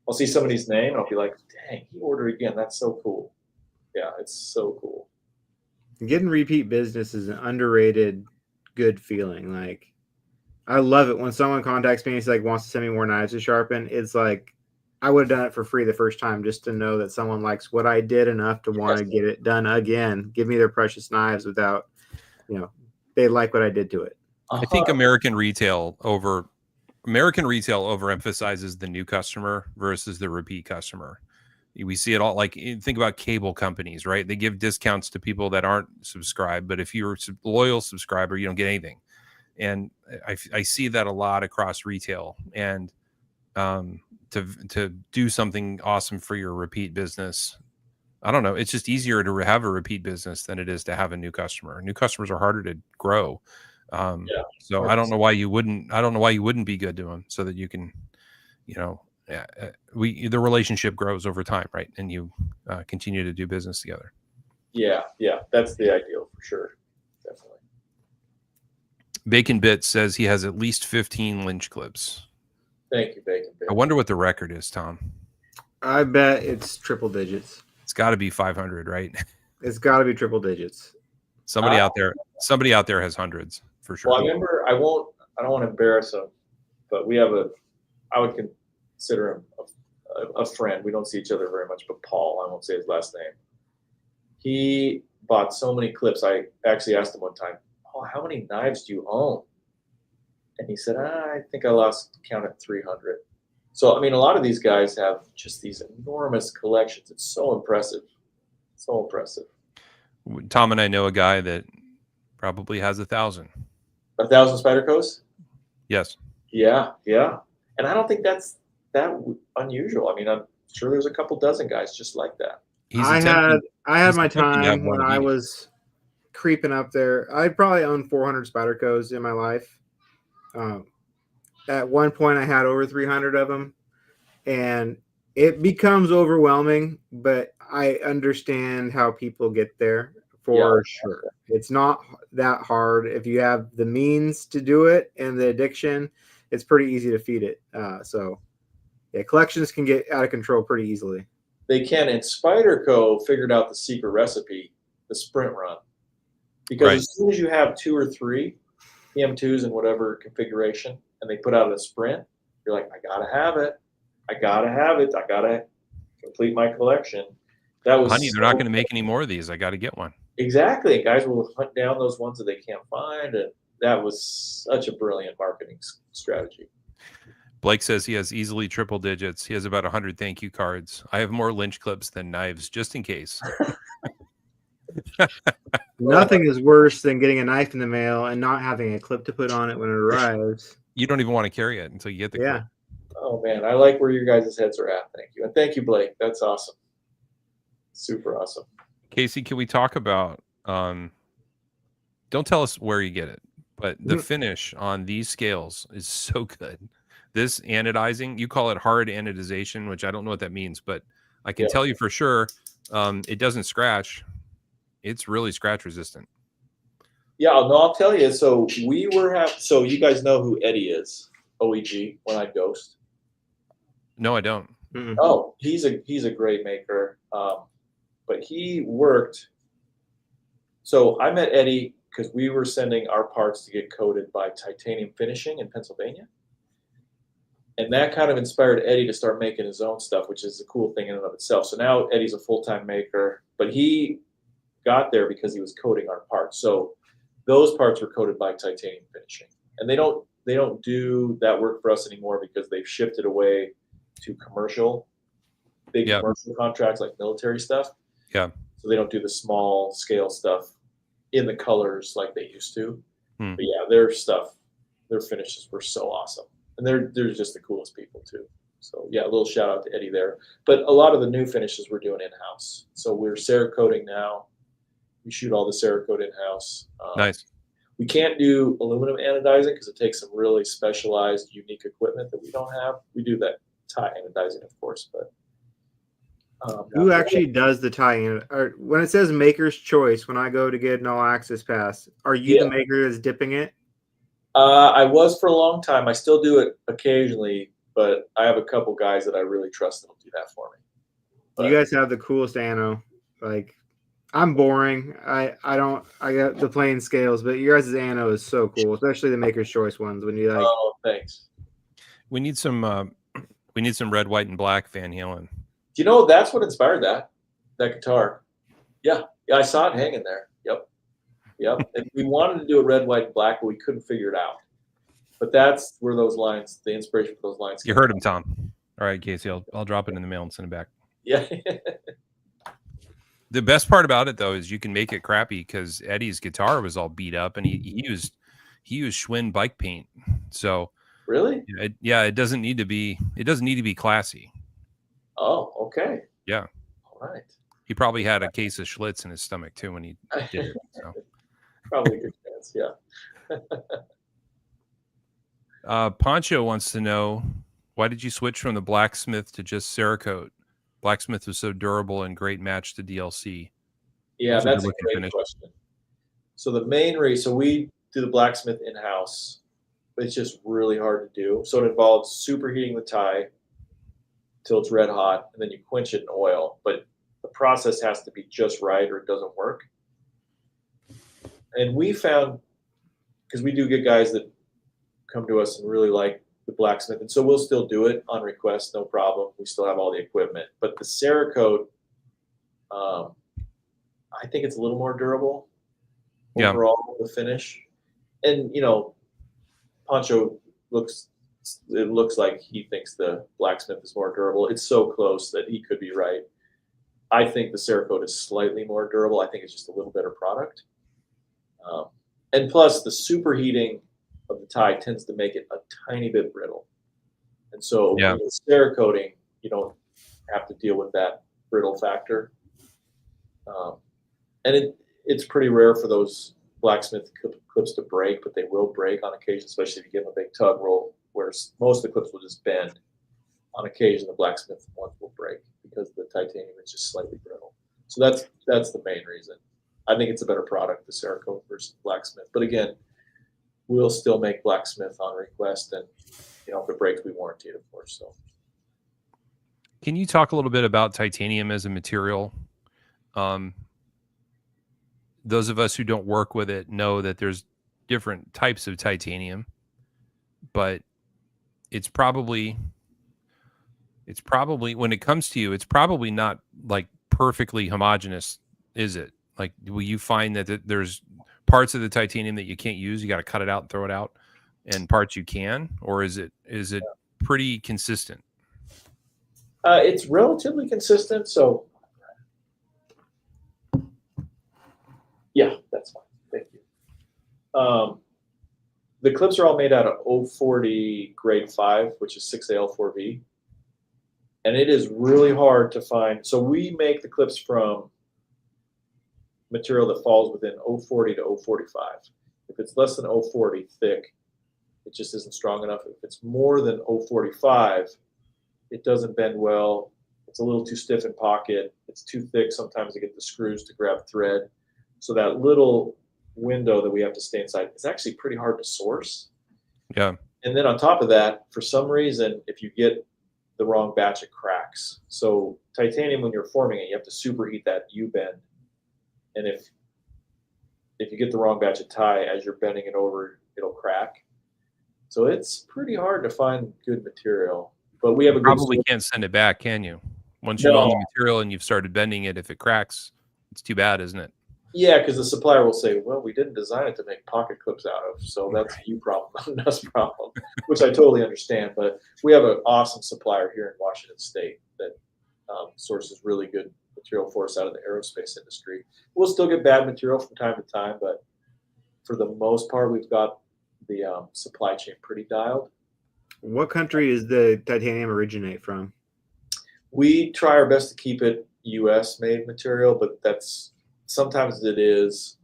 I'll see somebody's name and I'll be like, dang, he ordered again. That's so cool. Yeah, it's so cool. Getting repeat business is an underrated good feeling. Like, I love it when someone contacts me and like wants to send me more knives to sharpen. It's like I would have done it for free the first time, just to know that someone likes what I did enough to want to get it done again. Give me their precious knives without, they like what I did to it. I think American retail overemphasizes the new customer versus the repeat customer. We see it all, like, think about cable companies, right? They give discounts to people that aren't subscribed, but if you're a loyal subscriber, you don't get anything. And I see that a lot across retail. And to do something awesome for your repeat business, I don't know, it's just easier to have a repeat business than it is to have a new customer. New customers are harder to grow. So I don't know why you wouldn't be good to them, so that you can, the relationship grows over time, right? And you continue to do business together. Yeah. That's the ideal for sure. Definitely. Bacon Bit says he has at least 15 Lynch clips. Thank you, Bacon Bit. I wonder what the record is, Tom. I bet it's triple digits. It's got to be 500, right? It's got to be triple digits. Somebody out there has hundreds for sure. Well, I remember, I don't want to embarrass him, but I would consider him a friend. We don't see each other very much, but Paul, I won't say his last name. He bought so many clips. I actually asked him one time, "Oh, how many knives do you own?" And he said, "I think I lost count at 300." So, I mean, a lot of these guys have just these enormous collections. It's so impressive. So impressive. Tom and I know a guy that probably has 1,000. 1,000 Spydercos? Yes. Yeah, yeah. And I don't think that's that unusual. I mean, I'm sure there's a couple dozen guys just like that. I had my attempting to have time more when than I you do. was creeping up there. I probably owned 400 Spydercos in my life. At one point, I had over 300 of them, and it becomes overwhelming. But I understand how people get there for sure. It's not that hard if you have the means to do it and the addiction. It's pretty easy to feed it. So, yeah, collections can get out of control pretty easily. They can, and Spyderco figured out the secret recipe, the sprint run. Because as soon as you have 2 or 3 PM2s in whatever configuration, and they put out a sprint, you're like, I gotta have it. I gotta have it. I gotta complete my collection. That was Honey, they're not going to make any more of these. I got to get one. exactly. Guys will hunt down those ones that they can't find, and that was such a brilliant marketing strategy. Blake says he has easily triple digits. He has about 100 thank you cards. I have more Lynch clips than knives, just in case. Nothing is worse than getting a knife in the mail and not having a clip to put on it when it arrives. You don't even want to carry it until you get the clip. Oh, man. I like where your guys' heads are at. Thank you. And thank you, Blake. That's awesome. Super awesome. Casey, can we talk about, don't tell us where you get it, but the finish on these scales is so good. This anodizing, you call it hard anodization, which I don't know what that means, but I can tell you for sure it doesn't scratch. It's really scratch resistant. Yeah, no, I'll tell you. So we were so you guys know who Eddie is, OEG, One Eyed Ghost. No, I don't. Mm-mm. Oh, he's a great maker. But he worked. So I met Eddie because we were sending our parts to get coated by Titanium Finishing in Pennsylvania. And that kind of inspired Eddie to start making his own stuff, which is a cool thing in and of itself. So now Eddie's a full-time maker, but he got there because he was coating our parts. So those parts were coated by Titanium Finishing. And they don't do that work for us anymore because they've shifted away to big commercial contracts like military stuff. Yeah. So they don't do the small scale stuff in the colors like they used to. But yeah, their finishes were so awesome. And they're just the coolest people too. So yeah, a little shout out to Eddie there. But a lot of the new finishes we're doing in-house. So we're Cerakoting now. We shoot all the Cerakote in-house. Nice. We can't do aluminum anodizing because it takes some really specialized, unique equipment that we don't have. We do that tie anodizing, of course, but who actually does the tie-in? Or when it says maker's choice, when I go to get an all-access pass, are you the maker that's dipping it? I was for a long time. I still do it occasionally, but I have a couple guys that I really trust that'll do that for me. But you guys have the coolest ano. Like, I'm boring. I got the plain scales, but your guys' ano is so cool, especially the maker's choice ones. When you like, oh, thanks. We need some red, white, and black Van Halen. You know, that's what inspired that guitar. Yeah, I saw it hanging there. Yep. And we wanted to do a red, white, and black, but we couldn't figure it out. But that's where those lines, the inspiration for those lines. You heard him, Tom. All right, Casey, I'll drop it in the mail and send it back. Yeah. The best part about it though is you can make it crappy because Eddie's guitar was all beat up and he used Schwinn bike paint. So really, it doesn't need to be classy. Oh, okay. Yeah. All right. He probably had a case of Schlitz in his stomach too when he did it. So. Probably a good chance. Yeah. Poncho wants to know, why did you switch from the Blacksmith to just Cerakote? Blacksmith was so durable and great match to DLC. Yeah, that's a great question. So the main reason, so we do the Blacksmith in-house, but it's just really hard to do. So it involves superheating the tie till it's red hot, and then you quench it in oil. But the process has to be just right or it doesn't work. And we found, because we do get guys that come to us and really like the Blacksmith, and so we'll still do it on request, no problem. We still have all the equipment. But the Cerakote, I think it's a little more durable Yeah. overall, the finish. And, you know, Pancho looks like he thinks the Blacksmith is more durable. It's so close that he could be right. I think the Cerakote is slightly more durable. I think it's just a little better product. And plus, the superheating of the tie tends to make it a tiny bit brittle. And so Yeah. with Cerakoting, you don't have to deal with that brittle factor. And it's pretty rare for those Blacksmith clips to break, but they will break on occasion, especially if you give them a big tug roll, where most of the clips will just bend. On occasion, the Blacksmith ones will break because the titanium is just slightly brittle. So that's the main reason. I think it's a better product, the Cerakote versus Blacksmith. But again, we'll still make Blacksmith on request, and you know, if it breaks, we warranty it, of course. So, Can you talk a little bit about titanium as a material? Those of us who don't work with it know that there's different types of titanium, but it's probably when it comes to you, it's probably not like perfectly homogeneous, is it? Like, will you find that there's parts of the titanium that you can't use, you got to cut it out and throw it out, and parts you can, or is it pretty consistent? it's relatively consistent. So, yeah, that's fine. Thank you. The clips are all made out of 040 grade 5, which is 6AL4V. And it is really hard to find. So we make the clips from material that falls within 040 to 045. If it's less than 040 thick, it just isn't strong enough. If it's more than 045, it doesn't bend well. It's a little too stiff in pocket. It's too thick sometimes to get the screws to grab thread. So that little window that we have to stay inside is actually pretty hard to source. Yeah. And then on top of that, for some reason, if you get the wrong batch, it cracks. So titanium, when you're forming it, you have to superheat that U-bend. And if you get the wrong batch of tie, as you're bending it over, it'll crack. So it's pretty hard to find good material. But we have a good Probably can't send it back, can you? Once you own the material and you've started bending it, if it cracks, it's too bad, isn't it? Yeah, because the supplier will say, well, we didn't design it to make pocket clips out of, so that's you problem, not us problem, which I totally understand. But we have an awesome supplier here in Washington State that sources really good material for us out of the aerospace industry. We'll still get bad material from time to time, but for the most part, we've got the supply chain pretty dialed. What country does the titanium originate from? We try our best to keep it U.S. made material, but that's sometimes it is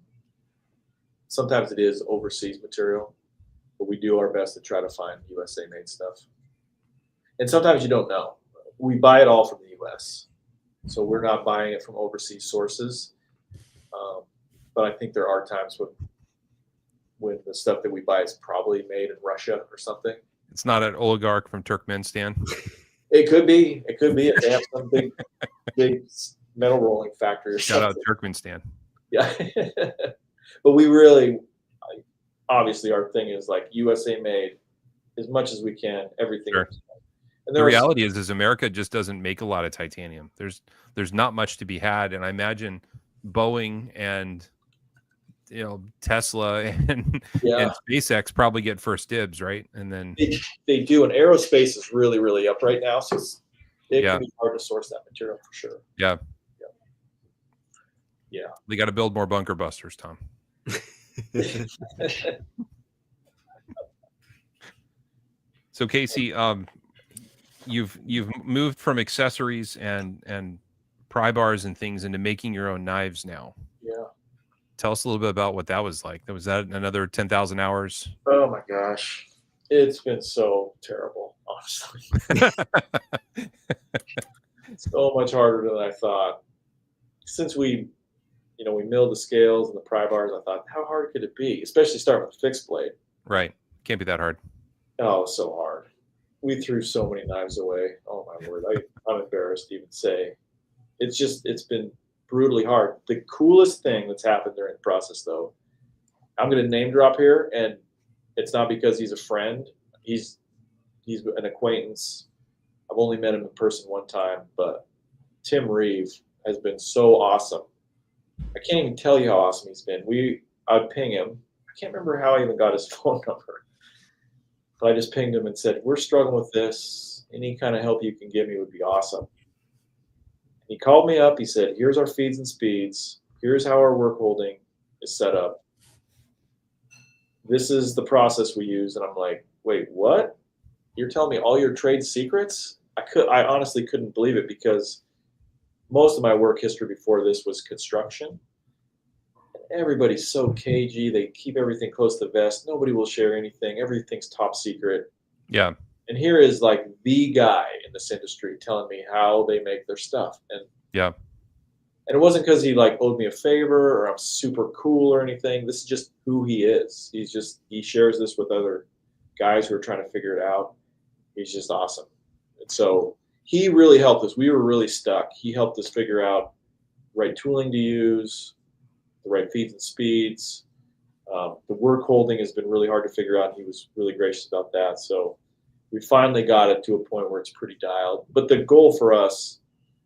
overseas material. But we do our best to try to find USA made stuff. And sometimes you don't know. We buy it all from the U.S., so we're not buying it from overseas sources. But I think there are times when the stuff that we buy is probably made in Russia or something. It's not an oligarch from Turkmenistan. It could be. It could be. They have some big metal rolling factory or Shout something. out Turkmenistan. Yeah. But we really, obviously our thing is like USA made as much as we can, everything. Sure. And The reality is America just doesn't make a lot of titanium. There's not much to be had. And I imagine Boeing and Tesla and SpaceX probably get first dibs, right? And then they do. And aerospace is really, really up right now. So it can be hard to source that material for sure. Yeah. Yeah. They got to build more bunker busters, Tom. So Casey, you've moved from accessories and pry bars and things into making your own knives now. Yeah. Tell us a little bit about what that was like. Was that another 10,000 hours? Oh my gosh. It's been so terrible, honestly. So much harder than I thought. Since we milled the scales and the pry bars, I thought, how hard could it be? Especially starting with a fixed blade. Right. Can't be that hard. Oh, so hard. We threw so many knives away. Oh my word. I'm embarrassed to even say. It's been brutally hard. The coolest thing that's happened during the process, though, I'm going to name drop here, and it's not because he's a friend. He's an acquaintance. I've only met him in person one time, but Tim Reeve has been so awesome I can't even tell you how awesome he's been. I'd ping him. I can't remember how I even got his phone number, but I just pinged him and said, "We're struggling with this. Any kind of help you can give me would be awesome." He called me up. He said, "Here's our feeds and speeds. Here's how our work holding is set up. This is the process we use." And I'm like, "Wait, what? You're telling me all your trade secrets?" I honestly couldn't believe it, because most of my work history before this was construction. Everybody's so cagey. They keep everything close to the vest. Nobody will share anything. Everything's top secret. Yeah. And here is like the guy in this industry telling me how they make their stuff. And Yeah. And it wasn't because he like owed me a favor or I'm super cool or anything. This is just who he is. He shares this with other guys who are trying to figure it out. He's just awesome. And so he really helped us. We were really stuck. He helped us figure out the right tooling to use, the right feeds and speeds. The work holding has been really hard to figure out. He was really gracious about that. So we finally got it to a point where it's pretty dialed. But the goal for us,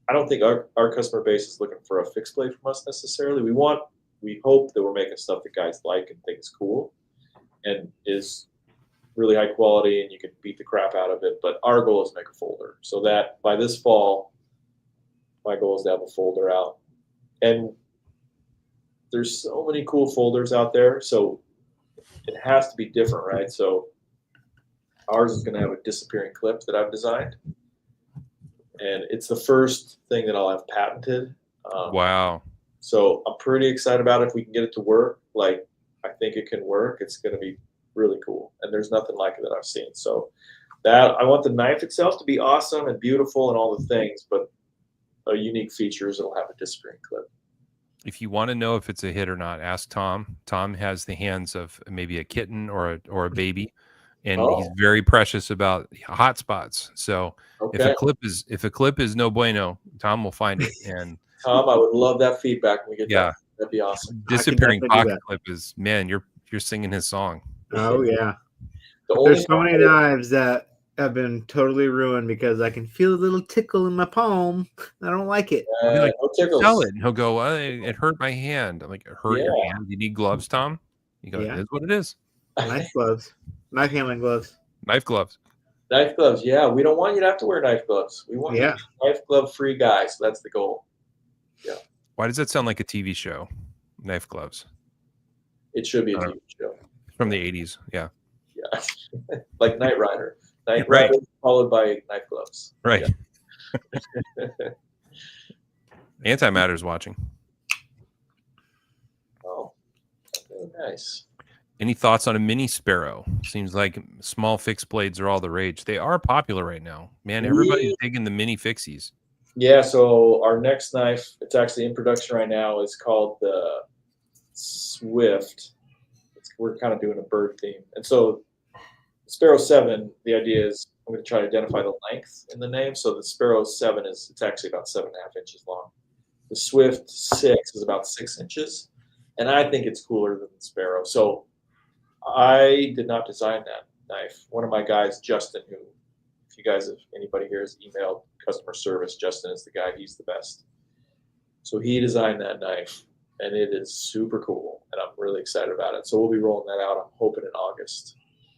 I don't think our customer base is looking for a fixed blade from us necessarily. We hope that we're making stuff that guys like and think is cool and is really high quality and you can beat the crap out of it. But our goal is to make a folder, so that by this fall, my goal is to have a folder out. And there's so many cool folders out there, so it has to be different, right? So ours is going to have a disappearing clip that I've designed. And it's the first thing that I'll have patented. Wow. So I'm pretty excited about it. If we can get it to work, like I think it can work, it's going to be really cool. And there's nothing like it that I've seen. So that I want the knife itself to be awesome and beautiful and all the things, but a unique features, it'll have a disappearing clip. If you want to know if it's a hit or not, ask Tom. Tom has the hands of maybe a kitten or a baby, and he's very precious about hot spots. So if a clip is no bueno, Tom will find it. And Tom, I would love that feedback when we get that. That'd be awesome. Disappearing pocket clip is, man, you're singing his song. Oh yeah. There's so many knives that have been totally ruined because I can feel a little tickle in my palm. I don't like it. I'll be like, sell it. And he'll go, well, it hurt my hand. I'm like, it hurt your hand? You need gloves, Tom? You go, it is what it is. Knife gloves. Knife handling gloves. Knife gloves. Knife gloves. Yeah, we don't want you to have to wear knife gloves. We want you to be knife glove free guy. So that's the goal. Yeah. Why does that sound like a TV show? Knife gloves. It should be a TV show. From the 80s. Yeah. Yeah. Like Knight Rider. Knight Rider followed by knife gloves. Right. Yeah. Antimatter's watching. Oh, very nice. Any thoughts on a mini Sparrow? Seems like small fixed blades are all the rage. They are popular right now. Man, everybody's digging the mini fixies. Yeah, so our next knife, it's actually in production right now, is called the Swift. We're kind of doing a bird theme. And so Sparrow 7, the idea is I'm going to try to identify the length in the name. So the Sparrow 7 it's actually about 7.5 inches long. The Swift 6 is about 6 inches. And I think it's cooler than the Sparrow. So I did not design that knife. One of my guys, Justin, who, if you guys, if anybody here has emailed customer service, Justin is the guy. He's the best. So he designed that knife, and it is super cool, and I'm really excited about it. So we'll be rolling that out, I'm hoping, in August.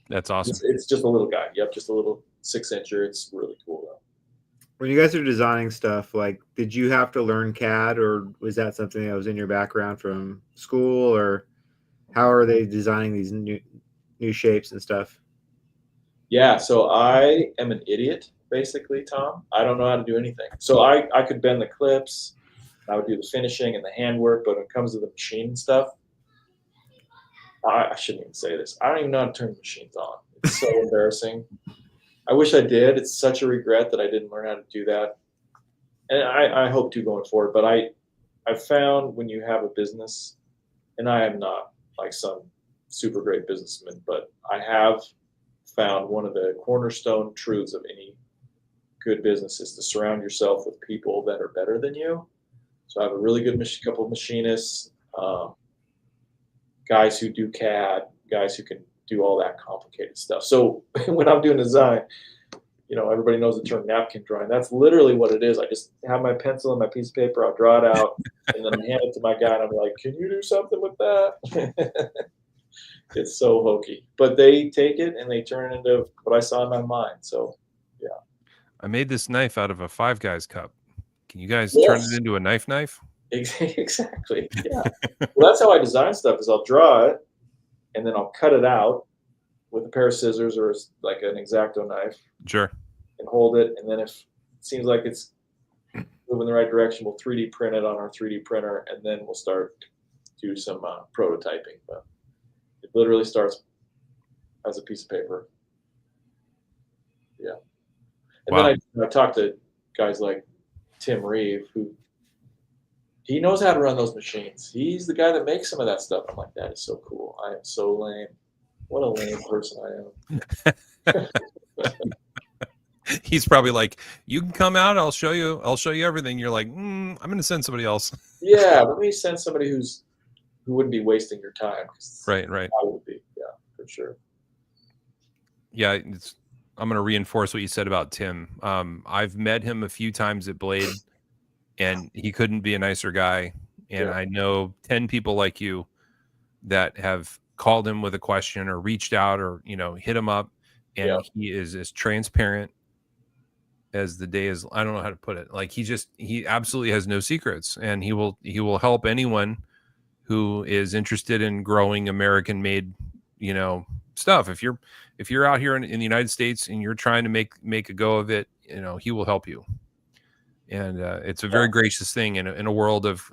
That's awesome. It's just a little guy. Yep, just a little 6-incher. It's really cool, though. When you guys are designing stuff, like, did you have to learn CAD, or was that something that was in your background from school, or how are they designing these new shapes and stuff? Yeah, so I am an idiot, basically, Tom. I don't know how to do anything. So I could bend the clips, I would do the finishing and the handwork, but when it comes to the machine and stuff, I shouldn't even say this. I don't even know how to turn the machines on. It's so embarrassing. I wish I did. It's such a regret that I didn't learn how to do that. And I hope to going forward. But I found when you have a business, and I am not like some super great businessman, but I have found one of the cornerstone truths of any good business is to surround yourself with people that are better than you. So I have a really good couple of machinists, guys who do CAD, guys who can do all that complicated stuff. So when I'm doing design, everybody knows the term napkin drawing. That's literally what it is. I just have my pencil and my piece of paper. I'll draw it out, and then I hand it to my guy, and I'm like, "Can you do something with that?" It's so hokey, but they take it and they turn it into what I saw in my mind. So, yeah. I made this knife out of a Five Guys cup. Can you guys turn Yes. it into a knife? Exactly. Yeah. Well, that's how I design stuff. Is I'll draw it, and then I'll cut it out with a pair of scissors or like an X-Acto knife. Sure. And hold it, and then if it seems like it's moving the right direction, we'll 3D print it on our 3D printer, and then we'll start do some prototyping. But it literally starts as a piece of paper. Yeah. And Wow. then I talked to guys like Tim Reeve, who he knows how to run those machines. He's the guy that makes some of that stuff. I'm like, that is so cool. I am so lame. What a lame person I am. He's probably like, you can come out. I'll show you everything. You're like, I'm going to send somebody else. Yeah, let me send somebody who wouldn't be wasting your time. Right. I would be, yeah, for sure. Yeah, I'm going to reinforce what you said about Tim. I've met him a few times at Blade, and he couldn't be a nicer guy. And Yeah. I know 10 people like you that have called him with a question or reached out or hit him up, and he is as transparent as the day is. I don't know how to put it. Like he absolutely has no secrets, and he will help anyone who is interested in growing American made, stuff. If you're out here in the United States and you're trying to make a go of it, he will help you. And it's a very gracious thing in a world of,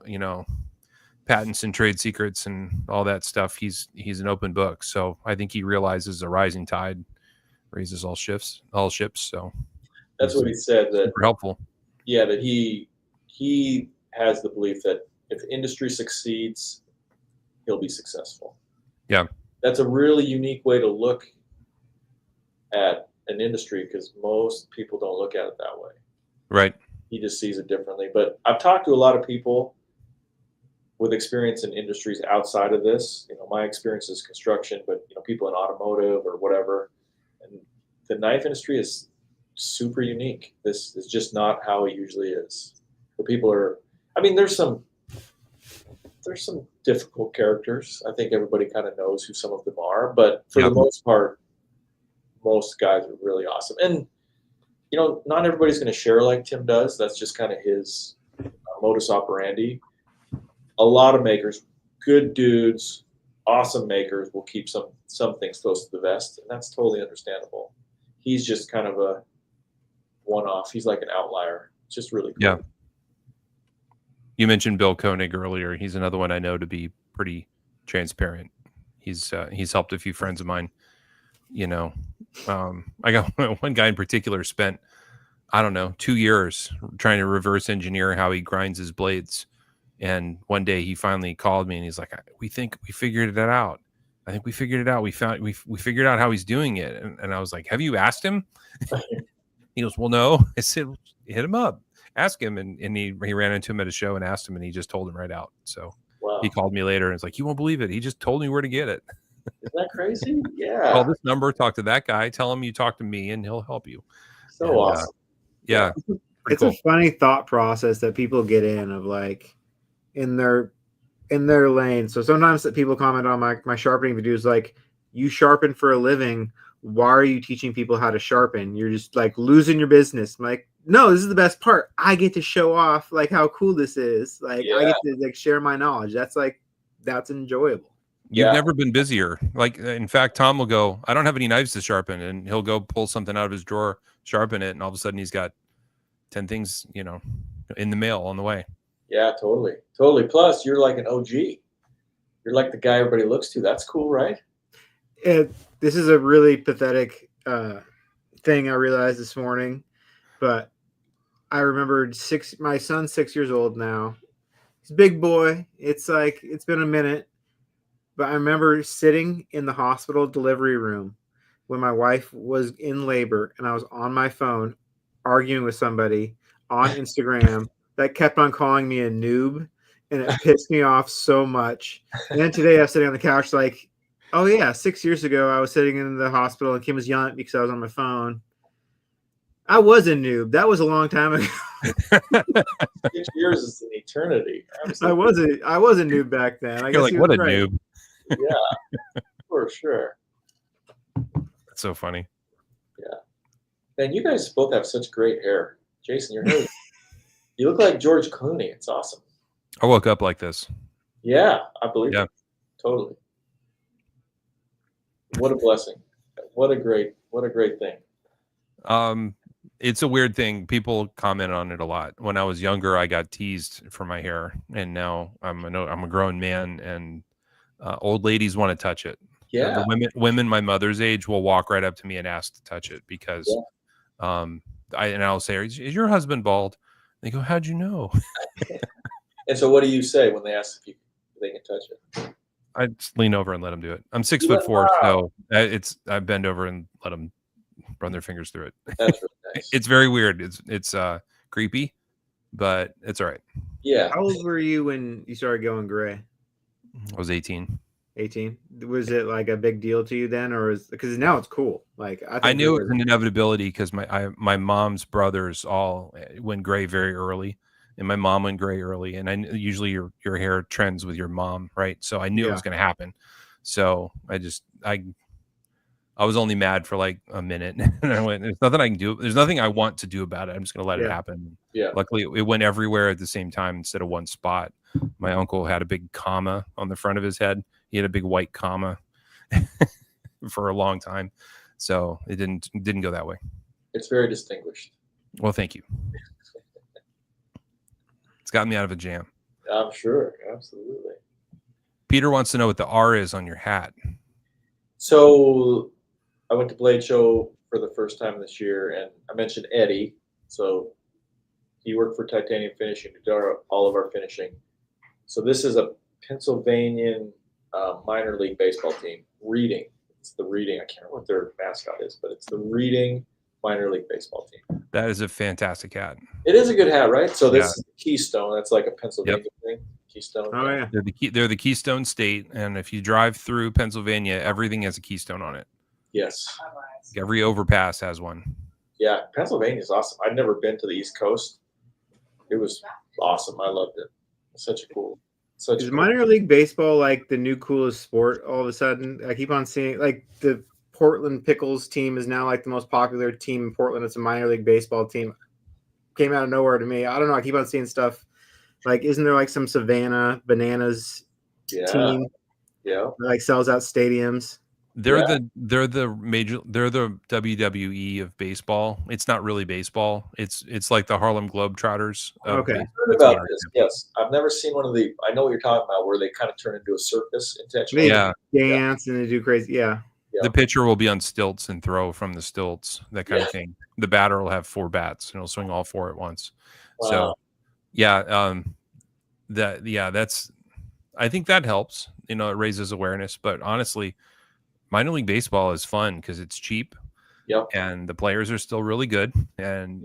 patents and trade secrets and all that stuff. He's an open book. So I think he realizes a rising tide raises all ships. So that's what he said. That super helpful. Yeah, that he has the belief that if the industry succeeds, he'll be successful. Yeah, that's a really unique way to look at an industry because most people don't look at it that way. Right. He just sees it differently. But I've talked to a lot of people with experience in industries outside of this. My experience is construction, but people in automotive or whatever. And the knife industry is super unique. This is just not how it usually is. The people are, there's some difficult characters. I think everybody kind of knows who some of them are, but for the most part, most guys are really awesome. And, not everybody's going to share like Tim does. That's just kind of his modus operandi. A lot of makers, good dudes, awesome makers will keep some things close to the vest, and that's totally understandable. He's just kind of a one-off. He's like an outlier. It's just really cool. Yeah. You mentioned Bill Koenig earlier. He's another one I know to be pretty transparent. He's helped a few friends of mine. I got one guy in particular spent, 2 years trying to reverse engineer how he grinds his blades. And one day he finally called me and he's like, we think we figured it out. I think we figured it out. We figured out how he's doing it. And I was like, have you asked him? He goes, well, no. I said, hit him up, ask him. And he ran into him at a show and asked him, and he just told him right out. So He called me later and it's like, you won't believe it. He just told me where to get it. Isn't that crazy? Yeah. Call this number, talk to that guy, tell him you talked to me, and he'll help you. So awesome. Yeah. It's a funny thought process that people get in of like in their lane. So sometimes that people comment on my sharpening videos like, you sharpen for a living. Why are you teaching people how to sharpen? You're just like losing your business. I'm like, no, this is the best part. I get to show off like how cool this is. Like I get to like share my knowledge. That's enjoyable. You've never been busier. Like, in fact, Tom will go, I don't have any knives to sharpen. And he'll go pull something out of his drawer, sharpen it. And all of a sudden he's got 10 things, in the mail on the way. Yeah, totally. Totally. Plus you're like an OG. You're like the guy everybody looks to. That's cool, right? This is a really pathetic thing I realized this morning, but I remembered my son's 6 years old now. He's a big boy. It's like, it's been a minute. But I remember sitting in the hospital delivery room when my wife was in labor and I was on my phone arguing with somebody on Instagram that kept on calling me a noob, and it pissed me off so much. And then today I was sitting on the couch like, oh yeah, 6 years ago I was sitting in the hospital and Kim was yelling at me because I was on my phone. I was a noob. That was a long time ago. 6 years is an eternity. I was a noob back then. I You're guess like, he what was a right. noob. Yeah, for sure. That's so funny. Man, you guys both have such great hair. Jason, your hair, you look like George Clooney. It's awesome. I woke up like this. Yeah, I believe Yeah. it. Totally. What a blessing. What a great thing. It's a weird thing. People comment on it a lot. When I was younger, I got teased for my hair, and now I'm a grown man, and old ladies want to touch it. Yeah. The women my mother's age will walk right up to me and ask to touch it because I'll say, is your husband bald? They go, how'd you know? And so what do you say when they ask if they can touch it? I just lean over and let them do it. I'm 6'4", Wow. so I bend over and let them run their fingers through it. That's really nice. It's very weird. It's creepy, but it's all right. Yeah. How old were you when you started going gray? I was 18. 18. Was it like a big deal to you then, or because now it's cool? Like I knew it was an inevitability because my mom's brothers all went gray very early, and my mom went gray early, and usually your hair trends with your mom, right? So I knew it was going to happen. So I was only mad for like a minute, and I went, "There's nothing I can do. There's nothing I want to do about it. I'm just going to let it happen." Yeah. Luckily, it went everywhere at the same time instead of one spot. My uncle had a big comma on the front of his head. He had a big white comma for a long time, so it didn't go that way. It's very distinguished. Well, thank you. It's gotten me out of a jam. I'm sure. Absolutely. Peter wants to know what the R is on your hat. So I went to Blade Show for the first time this year, and I mentioned Eddie. So he worked for Titanium Finishing to do all of our finishing. So this is a Pennsylvania minor league baseball team, Reading. It's the Reading. I can't remember what their mascot is, but it's the Reading minor league baseball team. That is a fantastic hat. It is a good hat, right? So this is Keystone. That's like a Pennsylvania thing. Keystone. Oh yeah. They're the Keystone State, and if you drive through Pennsylvania, everything has a Keystone on it. Yes. Every overpass has one. Yeah, Pennsylvania is awesome. I'd never been to the East Coast. It was awesome. I loved it. Such a cool. Is minor league baseball like the new coolest sport all of a sudden? I keep on seeing like the Portland Pickles team is now like the most popular team in Portland. It's a minor league baseball team. Came out of nowhere to me. I don't know. I keep on seeing stuff like, isn't there like some Savannah Bananas team? Yeah. That, like sells out stadiums. They're the WWE of baseball. It's not really baseball. It's like the Harlem Globetrotters. Okay. I've heard about this. Yes. I've never seen one of the, I know what you're talking about, where they kind of turn into a circus intentionally. Yeah. Dance and they do crazy. Yeah. The pitcher will be on stilts and throw from the stilts, that kind of thing. The batter will have 4 bats and he'll swing all 4 at once. Wow. So that's, I think that helps. It raises awareness, but honestly, minor league baseball is fun because it's cheap. Yep. And the players are still really good. And,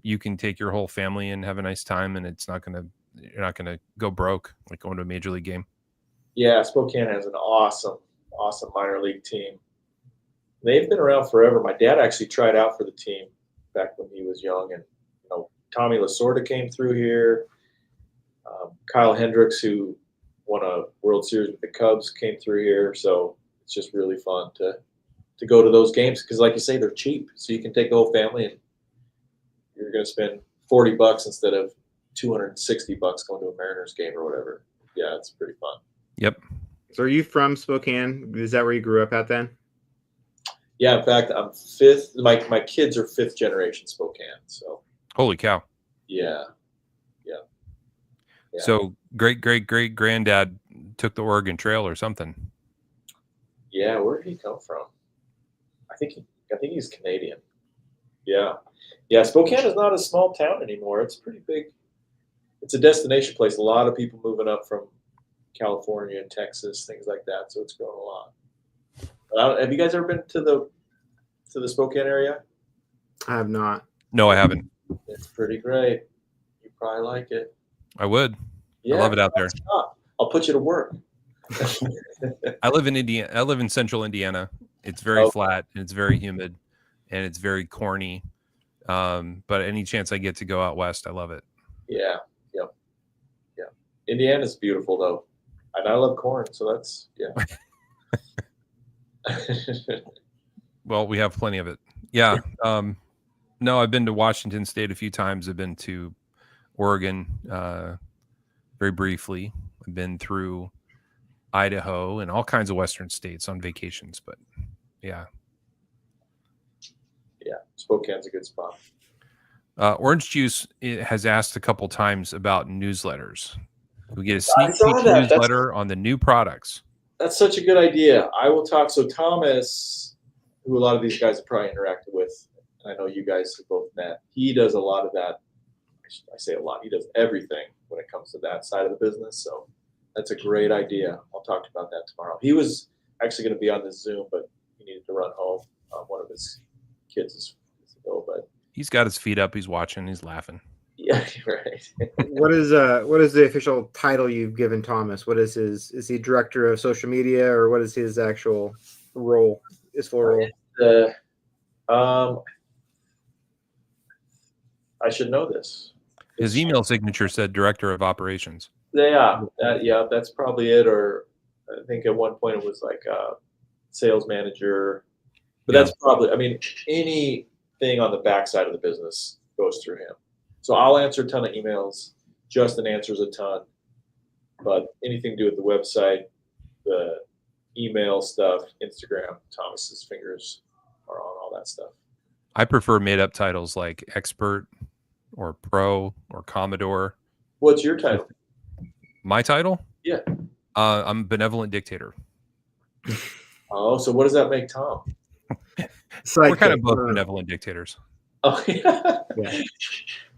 you can take your whole family and have a nice time, and you're not going to go broke like going to a major league game. Yeah. Spokane has an awesome minor league team. They've been around forever. My dad actually tried out for the team back when he was young, and Tommy Lasorda came through here. Kyle Hendricks, who won a World Series with the Cubs, came through here. So it's just really fun to go to those games because, like you say, they're cheap. So you can take the whole family, and you're going to spend $40 instead of $260 going to a Mariners game or whatever. Yeah, it's pretty fun. Yep. So are you from Spokane? Is that where you grew up at then? Yeah, in fact, I'm 5th. My kids are 5th generation Spokane. So Holy cow. Yeah. So great granddad took the Oregon Trail or something. Yeah, where did he come from? I think he's Canadian. Yeah. Spokane is not a small town anymore. It's pretty big. It's a destination place. A lot of people moving up from California and Texas, things like that. So it's grown a lot. Have you guys ever been to the Spokane area? I have not. No, I haven't. It's pretty great. You probably like it. I would. Yeah, I love it out there. I'll put you to work. I live in Indiana. I live in central Indiana. It's very flat and it's very humid. and it's very corny. But any chance I get to go out west, I love it. Yeah. Yep. Yeah. Indiana's beautiful though, and I love corn, so that's Well, we have plenty of it. Yeah. No, I've been to Washington State a few times. I've been to Oregon very briefly. I've been through Idaho and all kinds of Western states on vacations. But yeah. Yeah. Spokane's a good spot. Orange Juice has asked a couple times about newsletters. We get a sneak saw peek that. newsletter on the new products. That's such a good idea. I will talk. So Thomas, who a lot of these guys have probably interacted with, and I know you guys have both met, he does a lot of that. I say a lot. He does everything when it comes to that side of the business. So that's a great idea. I'll talk about that tomorrow. He was actually going to be on this Zoom, but he needed to run home. One of his kids is ill, but He's got his feet up. He's watching. He's laughing. yeah, right. What is the official title you've given Thomas? What is his? Is he director of social media, or what is his actual role? His full role? I should know this. His email signature said director of operations. Yeah, that's probably it. Or I think at one point it was like sales manager. But that's probably, I mean, anything on the backside of the business goes through him. So I'll answer a ton of emails. Justin answers a ton. But anything to do with the website, the email stuff, Instagram, Thomas's fingers are on all that stuff. I prefer made up titles like expert or pro or Commodore. What's your title? My title? Yeah. I'm benevolent dictator. Oh, so what does that make Tom? We're kind of both benevolent dictators. Oh, yeah.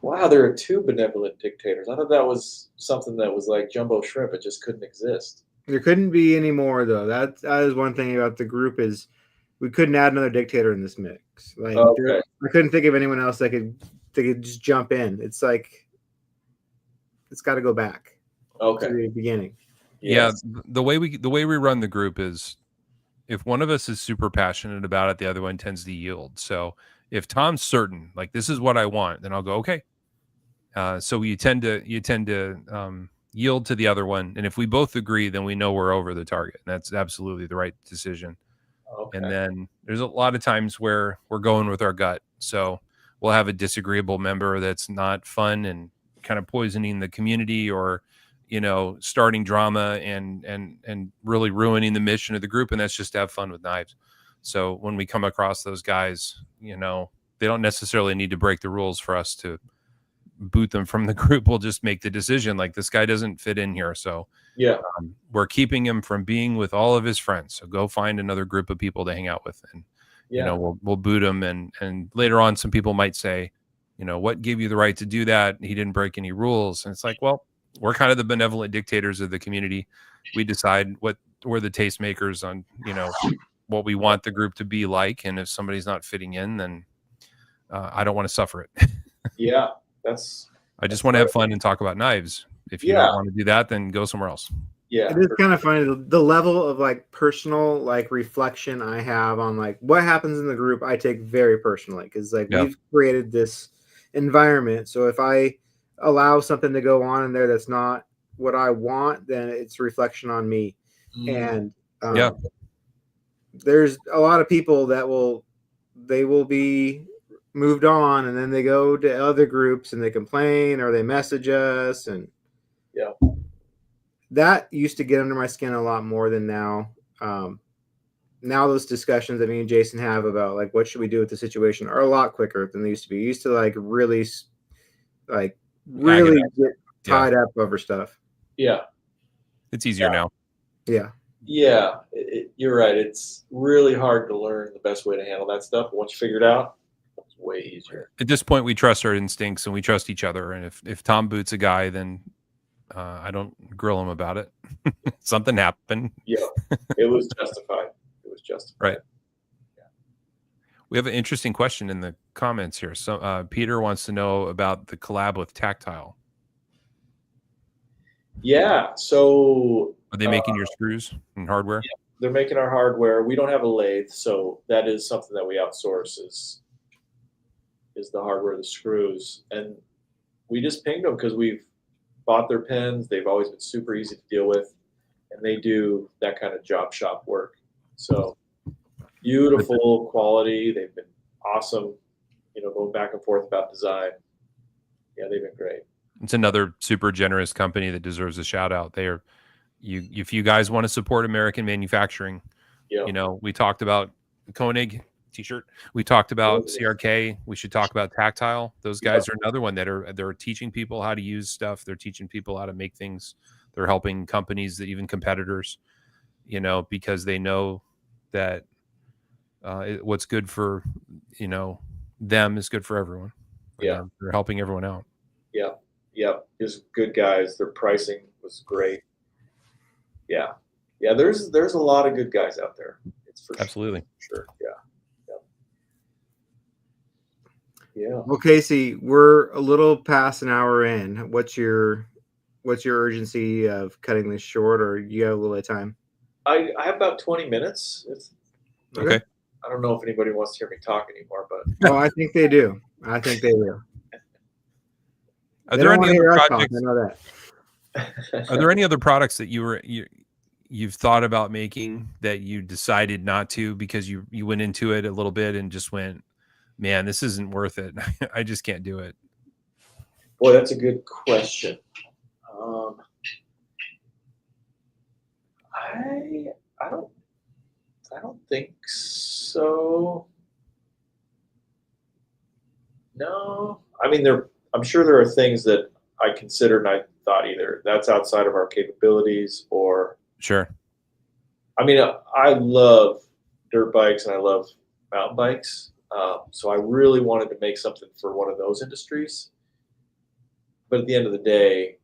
Wow, there are two benevolent dictators. I thought that was something that was like jumbo shrimp. It just couldn't exist. There couldn't be any more, though. That is one thing about the group is we couldn't add another dictator in this mix. Like I couldn't think of anyone else that could just jump in. It's like it's got to go back. Okay. To the beginning. Yes. Yeah, the way we run the group is if one of us is super passionate about it, the other one tends to yield. So if Tom's certain, like this is what I want, then I'll go, okay. So you tend to yield to the other one. And if we both agree, then we know we're over the target. And that's absolutely the right decision. Okay. And then there's a lot of times where we're going with our gut. So we'll have a disagreeable member that's not fun and kind of poisoning the community or, starting drama and really ruining the mission of the group. And that's just to have fun with knives. So when we come across those guys, they don't necessarily need to break the rules for us to boot them from the group. We'll just make the decision like this guy doesn't fit in here. So we're keeping him from being with all of his friends. So go find another group of people to hang out with and, we'll boot him. And later on, some people might say, what gave you the right to do that? He didn't break any rules. And it's like, well, we're kind of the benevolent dictators of the community. We decide we're the tastemakers on, what we want the group to be like. And if somebody's not fitting in, then I don't want to suffer it. Yeah. I just want to have fun and talk about knives. If you don't want to do that, then go somewhere else. Yeah. It is kind of funny. The level of like personal, like reflection I have on like what happens in the group, I take very personally because like we've created this environment. So if I allow something to go on in there that's not what I want, then it's a reflection on me. And there's a lot of people that will be moved on and then they go to other groups and they complain or they message us and that used to get under my skin a lot more than now. Now those discussions that me and Jason have about like what should we do with the situation are a lot quicker than they used to be. Used to like really get tied up over stuff. Yeah. It's easier now. Yeah. Yeah. You're right. It's really hard to learn the best way to handle that stuff. But once you figure it out, it's way easier. At this point, we trust our instincts and we trust each other. And if Tom boots a guy, then I don't grill him about it. Something happened. Yeah. It was justified. Right. Yeah. We have an interesting question in the comments here. So Peter wants to know about the collab with Tactile. Yeah. So are they making your screws and hardware? they're making our hardware. We don't have a lathe, so that is something that we outsource is the hardware, the screws. And we just pinged them because we've bought their pens. They've always been super easy to deal with, and they do that kind of job shop work. So beautiful quality. They've been awesome, going back and forth about design. Yeah, they've been great. It's another super generous company that deserves a shout out. If you guys want to support American manufacturing, we talked about Koenig t-shirt. We talked about CRK. We should talk about Tactile. Those guys are another one they're teaching people how to use stuff. They're teaching people how to make things. They're helping companies, even competitors, because they know that what's good for, them is good for everyone. Yeah. They're helping everyone out. Yeah. Yeah. Just good guys. Their pricing was great. Yeah. Yeah. There's a lot of good guys out there. It's for absolutely sure. Yeah. Yeah. Well, Casey, we're a little past an hour in. What's your urgency of cutting this short, or you have a little bit of time? I have about 20 minutes. Okay. I don't know if anybody wants to hear me talk anymore, but I think they do. I think they will. Are there any other projects? I know that. Are there any other products that you've thought about making that you decided not to because you went into it a little bit and just went, man, this isn't worth it. I just can't do it. Boy, that's a good question. I don't think so. No, I mean, I'm sure there are things that I considered and I thought either that's outside of our capabilities or. Sure. I mean, I love dirt bikes and I love mountain bikes. So I really wanted to make something for one of those industries. But at the end of the day,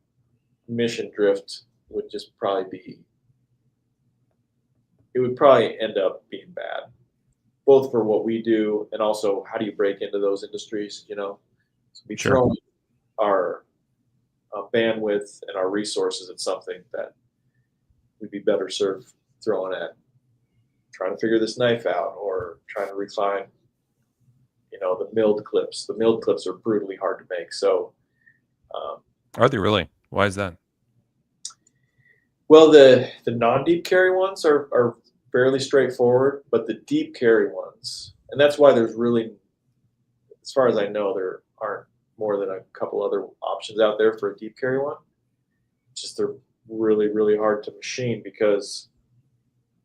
mission drift would just probably it would probably end up being bad, both for what we do and also how do you break into those industries, So we throw our bandwidth and our resources at something that we'd be better served throwing at trying to figure this knife out or trying to refine, the milled clips. The milled clips are brutally hard to make. So, are they really? Why is that? Well, the non-deep carry ones are fairly straightforward, but the deep carry ones, and that's why there's really, as far as I know, there aren't more than a couple other options out there for a deep carry one. Just they're really, really hard to machine because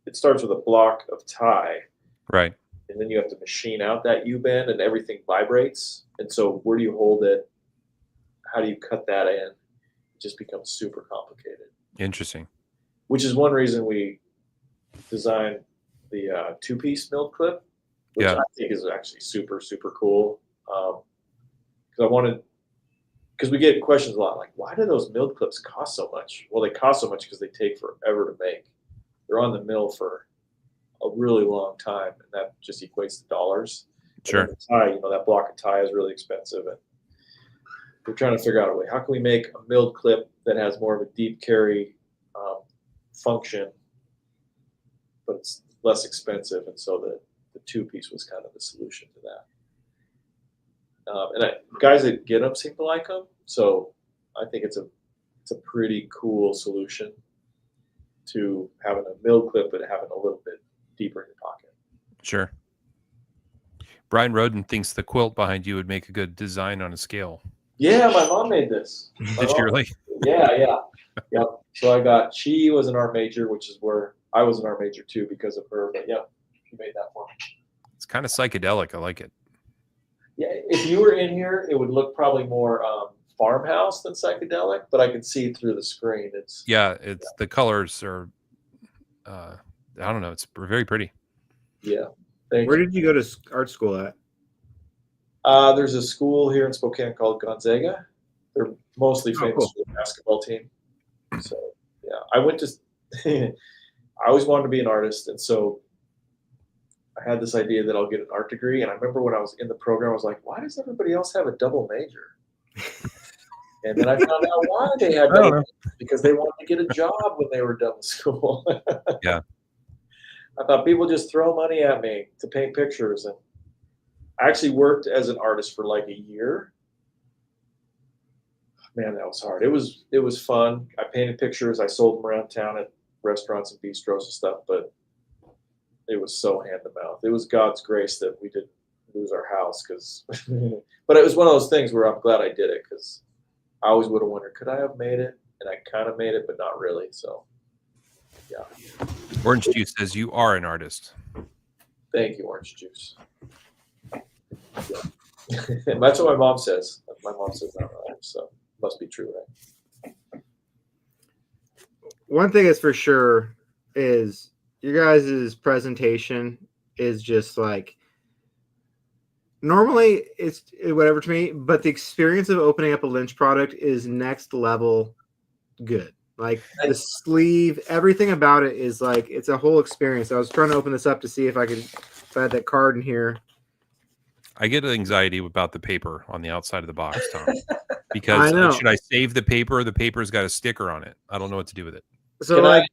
it starts with a block of tie. Right. And then you have to machine out that U-bend and everything vibrates. And so where do you hold it? How do you cut that in? It just becomes super complicated. Interesting. Which is one reason we designed the two-piece milled clip, which I think is actually super, super cool. Because we get questions a lot like, why do those milled clips cost so much? Well, they cost so much because they take forever to make. They're on the mill for a really long time, and that just equates to dollars. Sure. And the tie, that block of tie is really expensive, and we're trying to figure out a way. How can we make a milled clip that has more of a deep carry function, but it's less expensive, and so the two-piece was kind of the solution to that. Guys that get them seem to like them, so I think it's a pretty cool solution to having a milled clip but having a little bit deeper in your pocket. Sure. Brian Roden thinks the quilt behind you would make a good design on a scale. Yeah, my mom made this. Did she really? Yeah. So she was an art major, which is where I was an art major too because of her. But yeah, she made that for me. It's kind of psychedelic. I like it. Yeah, if you were in here, it would look probably more farmhouse than psychedelic, but I can see through the screen. The colors are, I don't know. It's very pretty. Yeah. Where did you go to art school at? There's a school here in Spokane called Gonzaga. They're mostly famous for the basketball team. So yeah, I went to. I always wanted to be an artist, and so I had this idea that I'll get an art degree. And I remember when I was in the program, I was like, "Why does everybody else have a double major?" And then I found out why they had double majors, because they wanted to get a job when they were done with school. Yeah. I thought people just throw money at me to paint pictures, and I actually worked as an artist for like a year. Man, that was hard. It was fun. I painted pictures. I sold them around town at restaurants and bistros and stuff, but it was so hand to mouth. It was God's grace that we didn't lose our house, because, but it was one of those things where I'm glad I did it, because I always would have wondered, could I have made it? And I kind of made it, but not really. So, yeah. Orange Juice says you are an artist. Thank you, Orange Juice. Yeah. That's what my mom says. My mom says I'm an artist, so it must be true, right? One thing that's for sure is your guys' presentation is just like, normally it's whatever to me, but the experience of opening up a Lynch product is next level good. Like the sleeve, everything about it is like, it's a whole experience. I was trying to open this up to see if I had that card in here. I get anxiety about the paper on the outside of the box, Tom, because should I save the paper? The paper's got a sticker on it. I don't know what to do with it. So like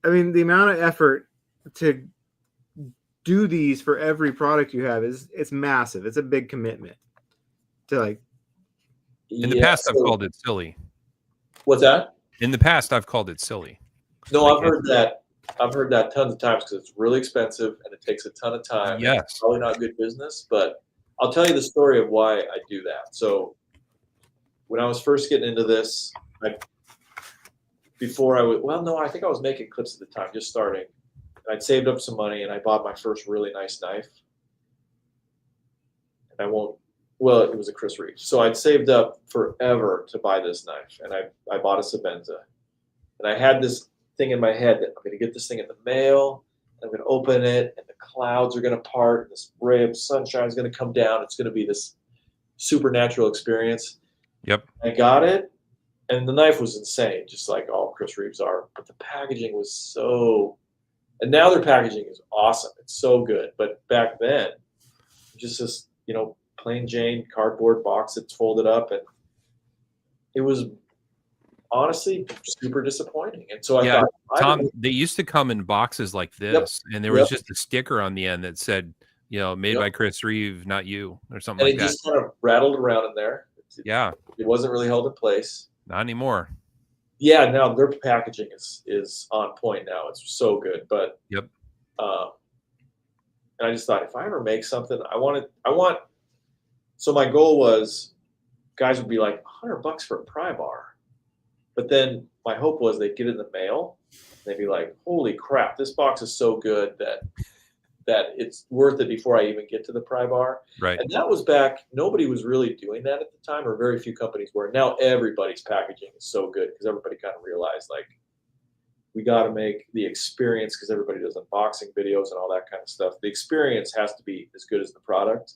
I mean, the amount of effort to do these for every product you have it's massive. It's a big commitment to like. In the past, I've called it silly. What's that? In the past, I've called it silly. No, I've heard that. I've heard that tons of times, because it's really expensive and it takes a ton of time. Yes. It's probably not good business, but I'll tell you the story of why I do that. So when I was first getting into this, I think I was making clips at the time, just starting. I'd saved up some money and I bought my first really nice knife. And it was a Chris Reeves. So I'd saved up forever to buy this knife, and I bought a Sabenza. And I had this thing in my head that I'm going to get this thing in the mail, and I'm going to open it, and the clouds are going to part, and this ray of sunshine is going to come down. It's going to be this supernatural experience. Yep. I got it, and the knife was insane, just like all Chris Reeves are. But the packaging was so, and now their packaging is awesome. It's so good. But back then, just this, plain Jane cardboard box that's folded up, and it was honestly super disappointing. And so I thought, Tom, they used to come in boxes like this, and there was just a sticker on the end that said, made by Chris Reeve, not you, or something like that. And it just kind of rattled around in there. It wasn't really held in place. Not anymore. Yeah, now their packaging is on point now. It's so good. But and I just thought, if I ever make something, so my goal was, guys would be like, $100 for a Pry Bar. But then my hope was they'd get it in the mail. They'd be like, holy crap, this box is so good that it's worth it before I even get to the Pry Bar. Right. And that was back, nobody was really doing that at the time, or very few companies were. Now everybody's packaging is so good, because everybody kind of realized, like, we got to make the experience, because everybody does unboxing videos and all that kind of stuff. The experience has to be as good as the product.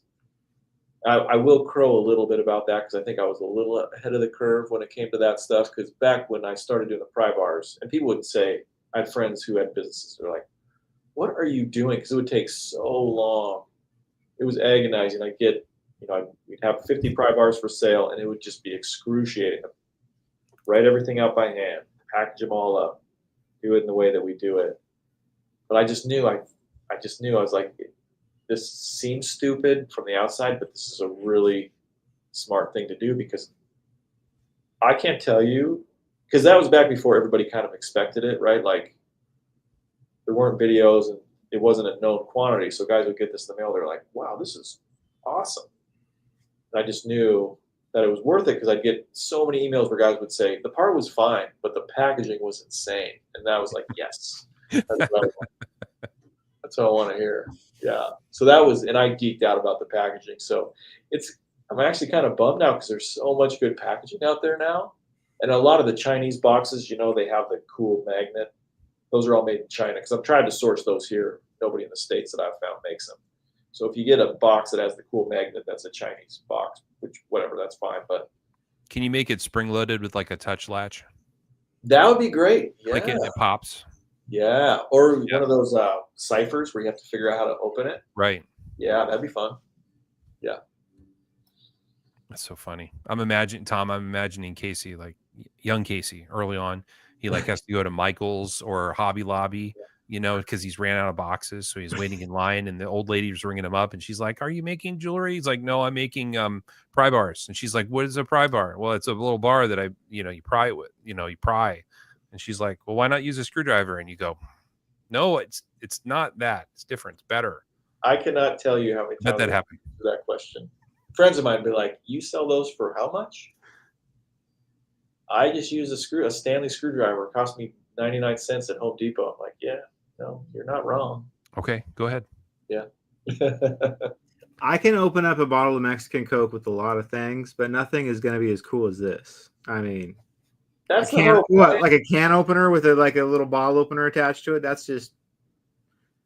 I will crow a little bit about that, because I think I was a little ahead of the curve when it came to that stuff. Because back when I started doing the Pry Bars, and people would say, I had friends who had businesses, they're like, what are you doing? Because it would take so long. It was agonizing. I'd get, we'd have 50 Pry Bars for sale, and it would just be excruciating. Write everything out by hand, package them all up, do it in the way that we do it. But I just knew, I was like, this seems stupid from the outside, but this is a really smart thing to do, because I can't tell you, because that was back before everybody kind of expected it, right? Like, there weren't videos and it wasn't a known quantity. So guys would get this in the mail. They're like, wow, this is awesome. And I just knew that it was worth it, because I'd get so many emails where guys would say, the part was fine, but the packaging was insane. And that was like, yes, that's what I want. That's what I want to hear. Yeah. So that was, and I geeked out about the packaging. So I'm actually kind of bummed out, because there's so much good packaging out there now. And a lot of the Chinese boxes, they have the cool magnet. Those are all made in China, because I'm trying to source those here. Nobody in the States that I've found makes them. So if you get a box that has the cool magnet, that's a Chinese box, whatever, that's fine. But can you make it spring loaded with like a touch latch? That would be great. Yeah. Like it pops. Yeah. Or one of those ciphers where you have to figure out how to open it. Right. Yeah, that'd be fun. Yeah. That's so funny. I'm imagining Casey, like young Casey early on. He like has to go to Michael's or Hobby Lobby you know, because he's ran out of boxes. So he's waiting in line, and the old lady was ringing him up, and she's like, "Are you making jewelry?" He's like, "No, I'm making pry bars." And she's like, "What is a pry bar?" "Well, it's a little bar that you pry with, you pry." And she's like, "Well, why not use a screwdriver?" And you go, "No, it's not that. It's different. It's better." I cannot tell you how many Bet times that I happened. answer that question. Friends of mine be like, "You sell those for how much?" I just use a Stanley screwdriver. It cost me 99 cents at Home Depot. I'm like, yeah, no, you're not wrong. Okay, go ahead. Yeah. I can open up a bottle of Mexican Coke with a lot of things, but nothing is going to be as cool as this. I mean, That's a the can, hope. what, like a can opener with a little bottle opener attached to it? That's just,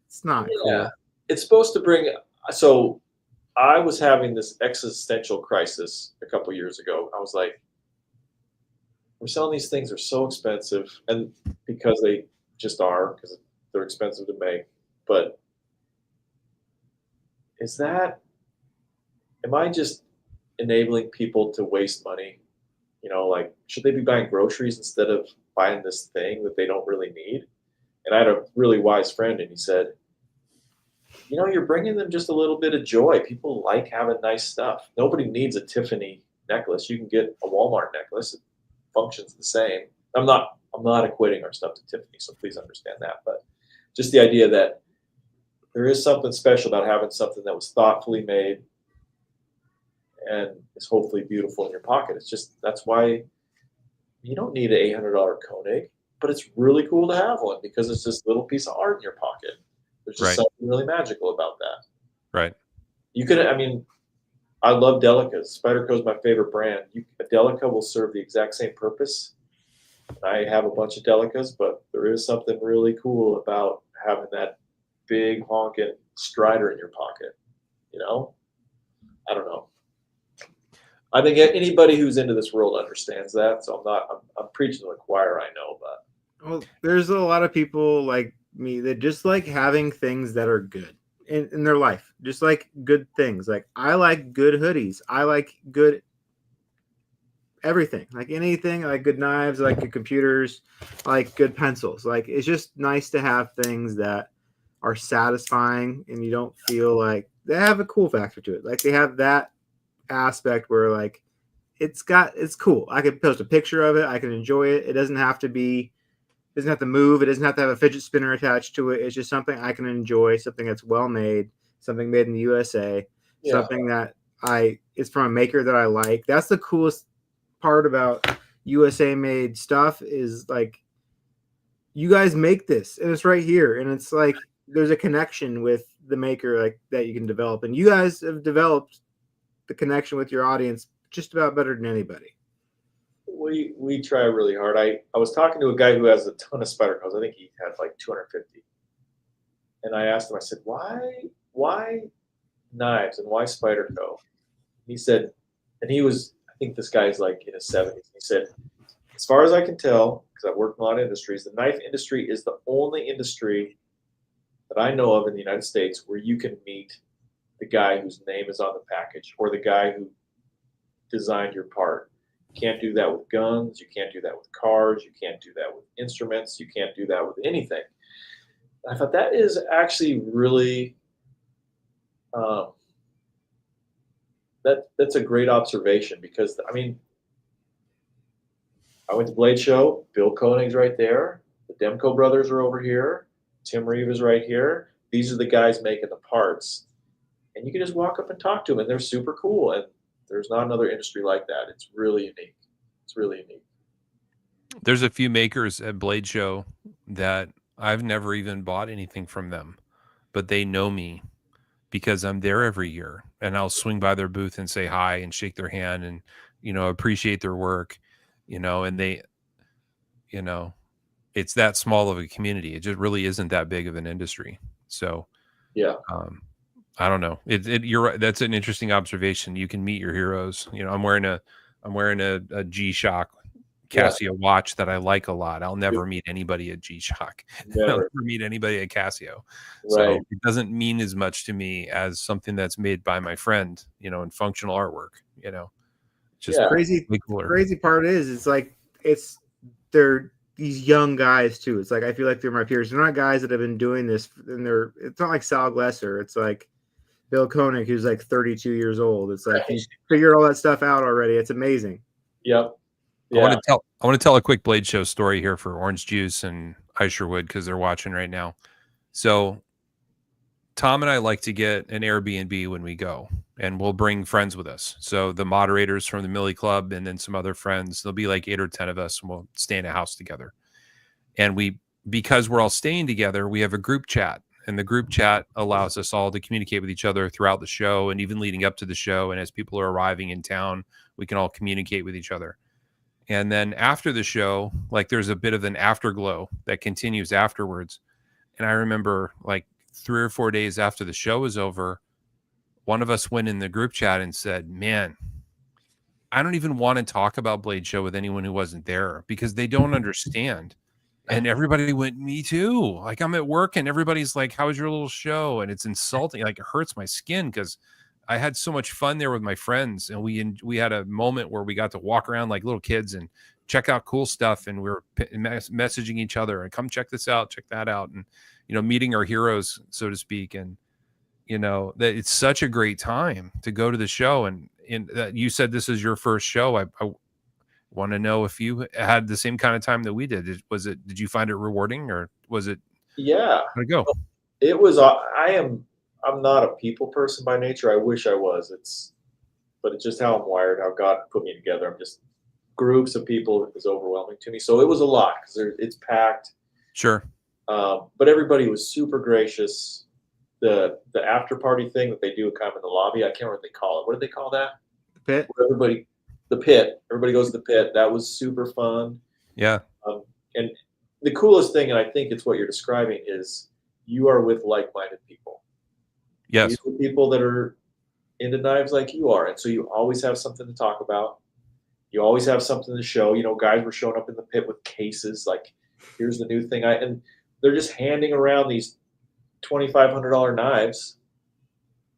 it's not cool. It's supposed to bring. So I was having this existential crisis a couple years ago. I was like, we're selling these things, they're so expensive, and because they just are, because they're expensive to make. But am I just enabling people to waste money? Like, should they be buying groceries instead of buying this thing that they don't really need? And I had a really wise friend, and he said, you're bringing them just a little bit of joy. People like having nice stuff. Nobody needs a Tiffany necklace. You can get a Walmart necklace. It functions the same. I'm not equating our stuff to Tiffany, so please understand that. But just the idea that there is something special about having something that was thoughtfully made and is hopefully beautiful in your pocket. That's why you don't need an $800 Koenig, but it's really cool to have one because it's this little piece of art in your pocket. There's just something really magical about that. Right. I love Delicas. Spyderco is my favorite brand. A Delica will serve the exact same purpose. I have a bunch of Delicas, but there is something really cool about having that big honking Strider in your pocket. I don't know. I think anybody who's into this world understands that. So I'm preaching to the choir, I know, but. Well, there's a lot of people like me that just like having things that are good in their life, just like good things. Like I like good hoodies. I like good everything, like anything. I like good knives. I like good computers. I like good pencils. Like it's just nice to have things that are satisfying and you don't feel like they have a cool factor to it. Like they have that aspect where like it's cool. I can post a picture of it. I can enjoy it. It doesn't have to move. It doesn't have to have a fidget spinner attached to it. It's just something I can enjoy, something that's well made, something made in the USA, something that is from a maker that I like. That's the coolest part about USA made stuff is like you guys make this and it's right here. And it's like there's a connection with the maker like that you can develop. And you guys have developed the connection with your audience just about better than anybody. We try really hard. I was talking to a guy who has a ton of Spydercos. I think he had like 250. And I asked him, I said, why knives and why Spyderco? He said, and I think this guy's like in his 70s. He said, as far as I can tell, because I've worked in a lot of industries, the knife industry is the only industry that I know of in the United States where you can meet the guy whose name is on the package or the guy who designed your part. You can't do that with guns. You can't do that with cars. You can't do that with instruments. You can't do that with anything. I thought that is actually really, that's a great observation because, I went to Blade Show. Bill Koenig's right there. The Demko brothers are over here. Tim Reeve is right here. These are the guys making the parts. And you can just walk up and talk to them, and they're super cool. And there's not another industry like that. It's really unique. It's really unique. There's a few makers at Blade Show that I've never even bought anything from them, but they know me because I'm there every year, and I'll swing by their booth and say hi and shake their hand and, appreciate their work, and they, it's that small of a community. It just really isn't that big of an industry. So, yeah. I don't know. You're right. That's an interesting observation. You can meet your heroes. I'm wearing a G-Shock Casio watch that I like a lot. I'll never meet anybody at G-Shock. I'll never meet anybody at Casio. Right. So it doesn't mean as much to me as something that's made by my friend, in functional artwork, just crazy part is it's like they're these young guys too. It's like I feel like they're my peers. They're not guys that have been doing this, and it's not like Sal Glesser. It's like Bill Koenig, who's like 32 years old. It's like you figured all that stuff out already. It's amazing. Yep. Yeah. I want to tell a quick Blade Show story here for Orange Juice and Isherwood because they're watching right now. So Tom and I like to get an Airbnb when we go, and we'll bring friends with us. So the moderators from the Millie Club and then some other friends, there'll be like 8 or 10 of us, and we'll stay in a house together. And because we're all staying together, we have a group chat, and the group chat allows us all to communicate with each other throughout the show and even leading up to the show. And as people are arriving in town, we can all communicate with each other. And then after the show, like there's a bit of an afterglow that continues afterwards. And I remember like 3 or 4 days after the show was over, one of us went in the group chat and said, man, I don't even want to talk about Blade Show with anyone who wasn't there because they don't understand. And everybody went, me too. Like I'm at work and everybody's like, how was your little show? And it's insulting. Like it hurts my skin because I had so much fun there with my friends. And we had a moment where we got to walk around like little kids and check out cool stuff. And we were messaging each other and come check this out, check that out. And, you know, meeting our heroes, so to speak. And, you know, that it's such a great time to go to the show. And you said this is your first show. I want to know if you had the same kind of time that we did. Did you find it rewarding or was it? Yeah. How'd it go? It was, I'm not a people person by nature. I wish I was. But it's just how I'm wired, how God put me together. I'm just groups of people is overwhelming to me. So it was a lot because it's packed. Sure. But everybody was super gracious. The after party thing that they do kind of in the lobby, I can't remember what they call it. What did they call that? The pit. The pit. Everybody goes to the pit. That was super fun. Yeah. And the coolest thing, and I think it's what you're describing, is you are with like-minded people. Yes. These are people that are into knives like you are. And so you always have something to talk about. You always have something to show. You know, guys were showing up in the pit with cases like, here's the new thing. And they're just handing around these $2,500 knives.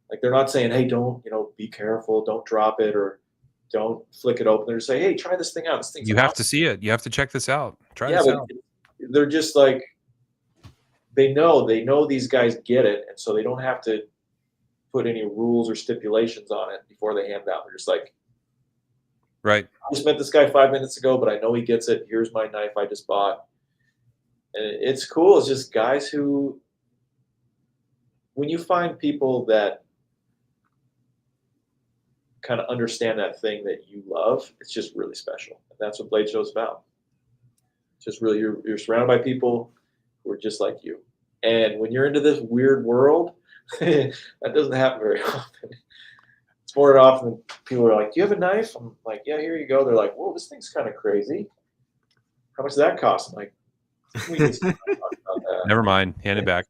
Like they're not saying, hey, don't, be careful, don't drop it or don't flick it open. They're just saying, hey, try this thing out. This thing's You have to see it. You have to check this out. Try yeah, this out. They're just like, they know these guys get it. And so they don't have to put any rules or stipulations on it before they hand it out. They're just like, right. I just met this guy 5 minutes ago, but I know he gets it. Here's my knife I just bought. And it's cool. It's just guys who, when you find people that kind of understand that thing that you love, it's just really special. And that's what Blade Show is about. It's just really, you're surrounded by people who are just like you. And when you're into this weird world, that doesn't happen very often. It's more often people are like, do you have a knife? I'm like, yeah, here you go. They're like, whoa, this thing's kind of crazy. How much does that cost? I'm like, we just talk about that. Never mind. Hand it back.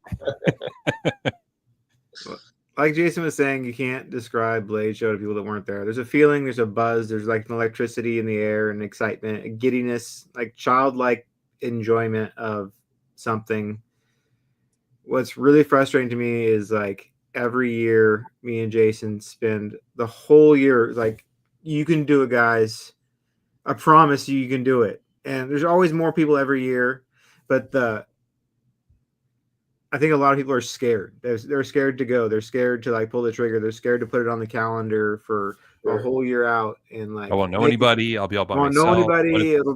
Like Jason was saying, you can't describe Blade Show to people that weren't there. There's a feeling, there's a buzz, there's like an electricity in the air and excitement, a giddiness, like childlike enjoyment of something. What's really frustrating to me is like every year me and Jason spend the whole year like, you can do it, guys. I promise you can do it. And there's always more people every year, but I think a lot of people are scared. They're scared to go. They're scared to like pull the trigger. They're scared to put it on the calendar for a whole year out. And like, I won't know anybody. I'll be all by I won't myself. know anybody. It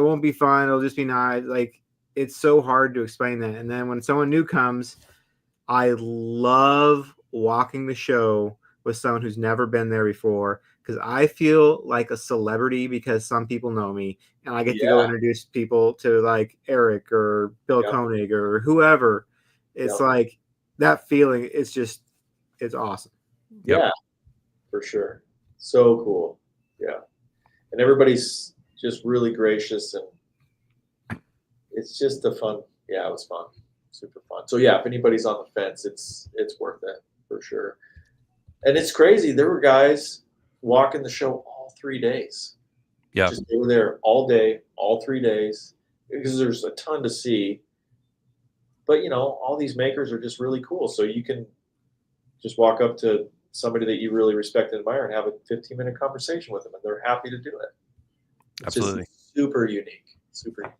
won't be fun. It'll just be nice. Like, it's so hard to explain that. And then when someone new comes, I love walking the show with someone who's never been there before because I feel like a celebrity because some people know me and I get to go introduce people to like Eric or Bill Koenig or whoever. It's like that feeling. It's awesome. Yeah, for sure. So cool. Yeah. And everybody's just really gracious and it's just it was fun. Super fun. So yeah, if anybody's on the fence, it's worth it for sure. And it's crazy. There were guys walking the show all 3 days. Yeah. They were there all day, all 3 days, because there's a ton to see. But, all these makers are just really cool. So you can just walk up to somebody that you really respect and admire and have a 15-minute conversation with them, and they're happy to do it. It's Absolutely. just super unique. super unique.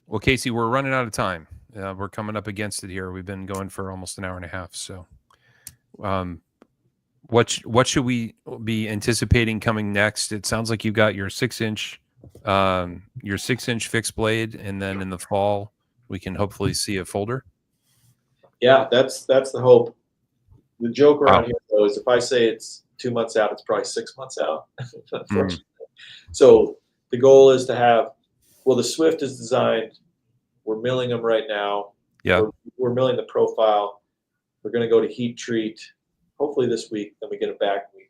Well, Casey, we're running out of time. We're coming up against it here. We've been going for almost an hour and a half. So, what should we be anticipating coming next? It sounds like you got your 6-inch fixed blade, and then in the fall we can hopefully see a folder. Yeah, that's the hope. The joke around here though is if I say it's 2 months out, it's probably 6 months out. Unfortunately. So the goal is to have. Well, the Swift is designed. We're milling them right now. Yeah, we're milling the profile. We're going to go to heat treat. Hopefully this week. Then we get them back. We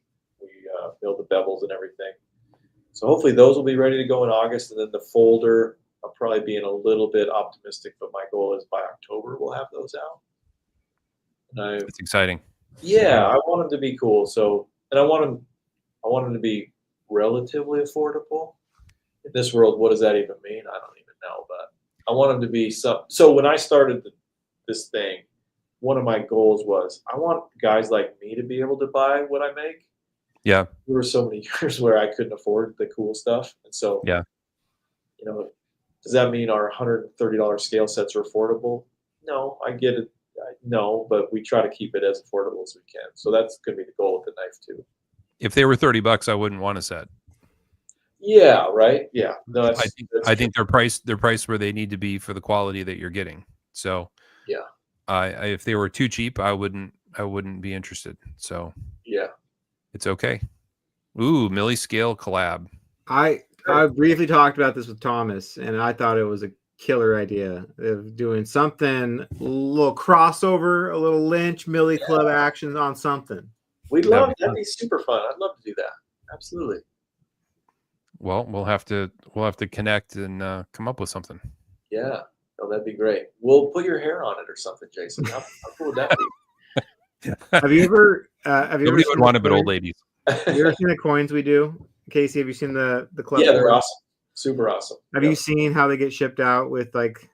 build the bevels and everything. So hopefully those will be ready to go in August, and then the folder. I'll probably being a little bit optimistic, but my goal is by October we'll have those out. And it's exciting. Yeah, I want them to be cool. So, and I want them to be relatively affordable. In this world, what does that even mean? I don't even know, but I want them to be some. So when I started this thing, one of my goals was I want guys like me to be able to buy what I make. Yeah, there were so many years where I couldn't afford the cool stuff, and so yeah, you know, does that mean our $130 scale sets are affordable? No, I get it. No, but we try to keep it as affordable as we can. So that's going to be the goal with the knife too. If they were $30, I wouldn't want a set. Yeah, right. Yeah, no, I think they're priced where they need to be for the quality that you're getting. So yeah, if they were too cheap, I wouldn't be interested. So yeah, it's okay. Ooh, milli scale collab. I briefly talked about this with Thomas, and I thought it was a killer idea of doing something, a little crossover, a little Lynch milli club action on something. That'd be super fun. I'd love to do that. Absolutely. Well, we'll have to connect and come up with something. Yeah, no, that'd be great. We'll put your hair on it or something, Jason. How cool would that be? Have you ever Nobody would want it but old ladies. Have you ever seen the coins we do? Casey, have you seen the club? Yeah, they're awesome. Super awesome. Have you seen how they get shipped out with like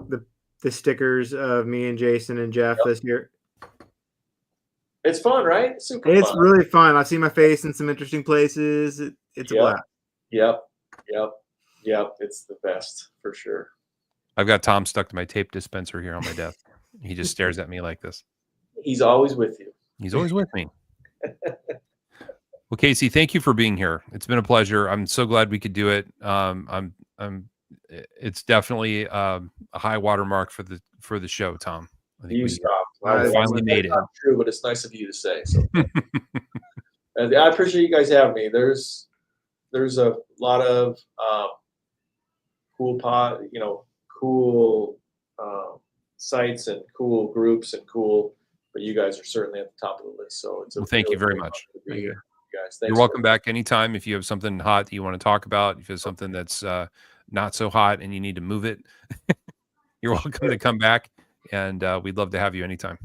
the stickers of me and Jason and Jeff this year? It's fun, right? It's fun. Really fun. I've seen my face in some interesting places. It's a blast. Yep. It's the best for sure. I've got Tom stuck to my tape dispenser here on my desk. He just stares at me like this. He's always with you. He's always with me. Well, Casey, thank you for being here. It's been a pleasure. I'm so glad we could do it. It's definitely a high watermark for the show, Tom. I think you stopped. I finally made it. Not true, but it's nice of you to say. So, and I appreciate you guys having me. There's a lot of cool sites and cool groups and cool, but you guys are certainly at the top of the list. So it's thank you very much. Thank you. Guys. You're welcome back anytime. If you have something hot that you want to talk about, if you have something that's not so hot and you need to move it, you're welcome to come back, and we'd love to have you anytime.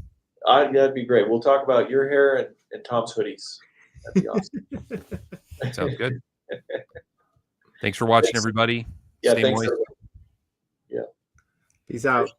That'd be great. We'll talk about your hair and Tom's hoodies. That'd be awesome. Sounds good. Thanks for watching, everybody. Yeah, Stay thanks. moist. Yeah. Peace out.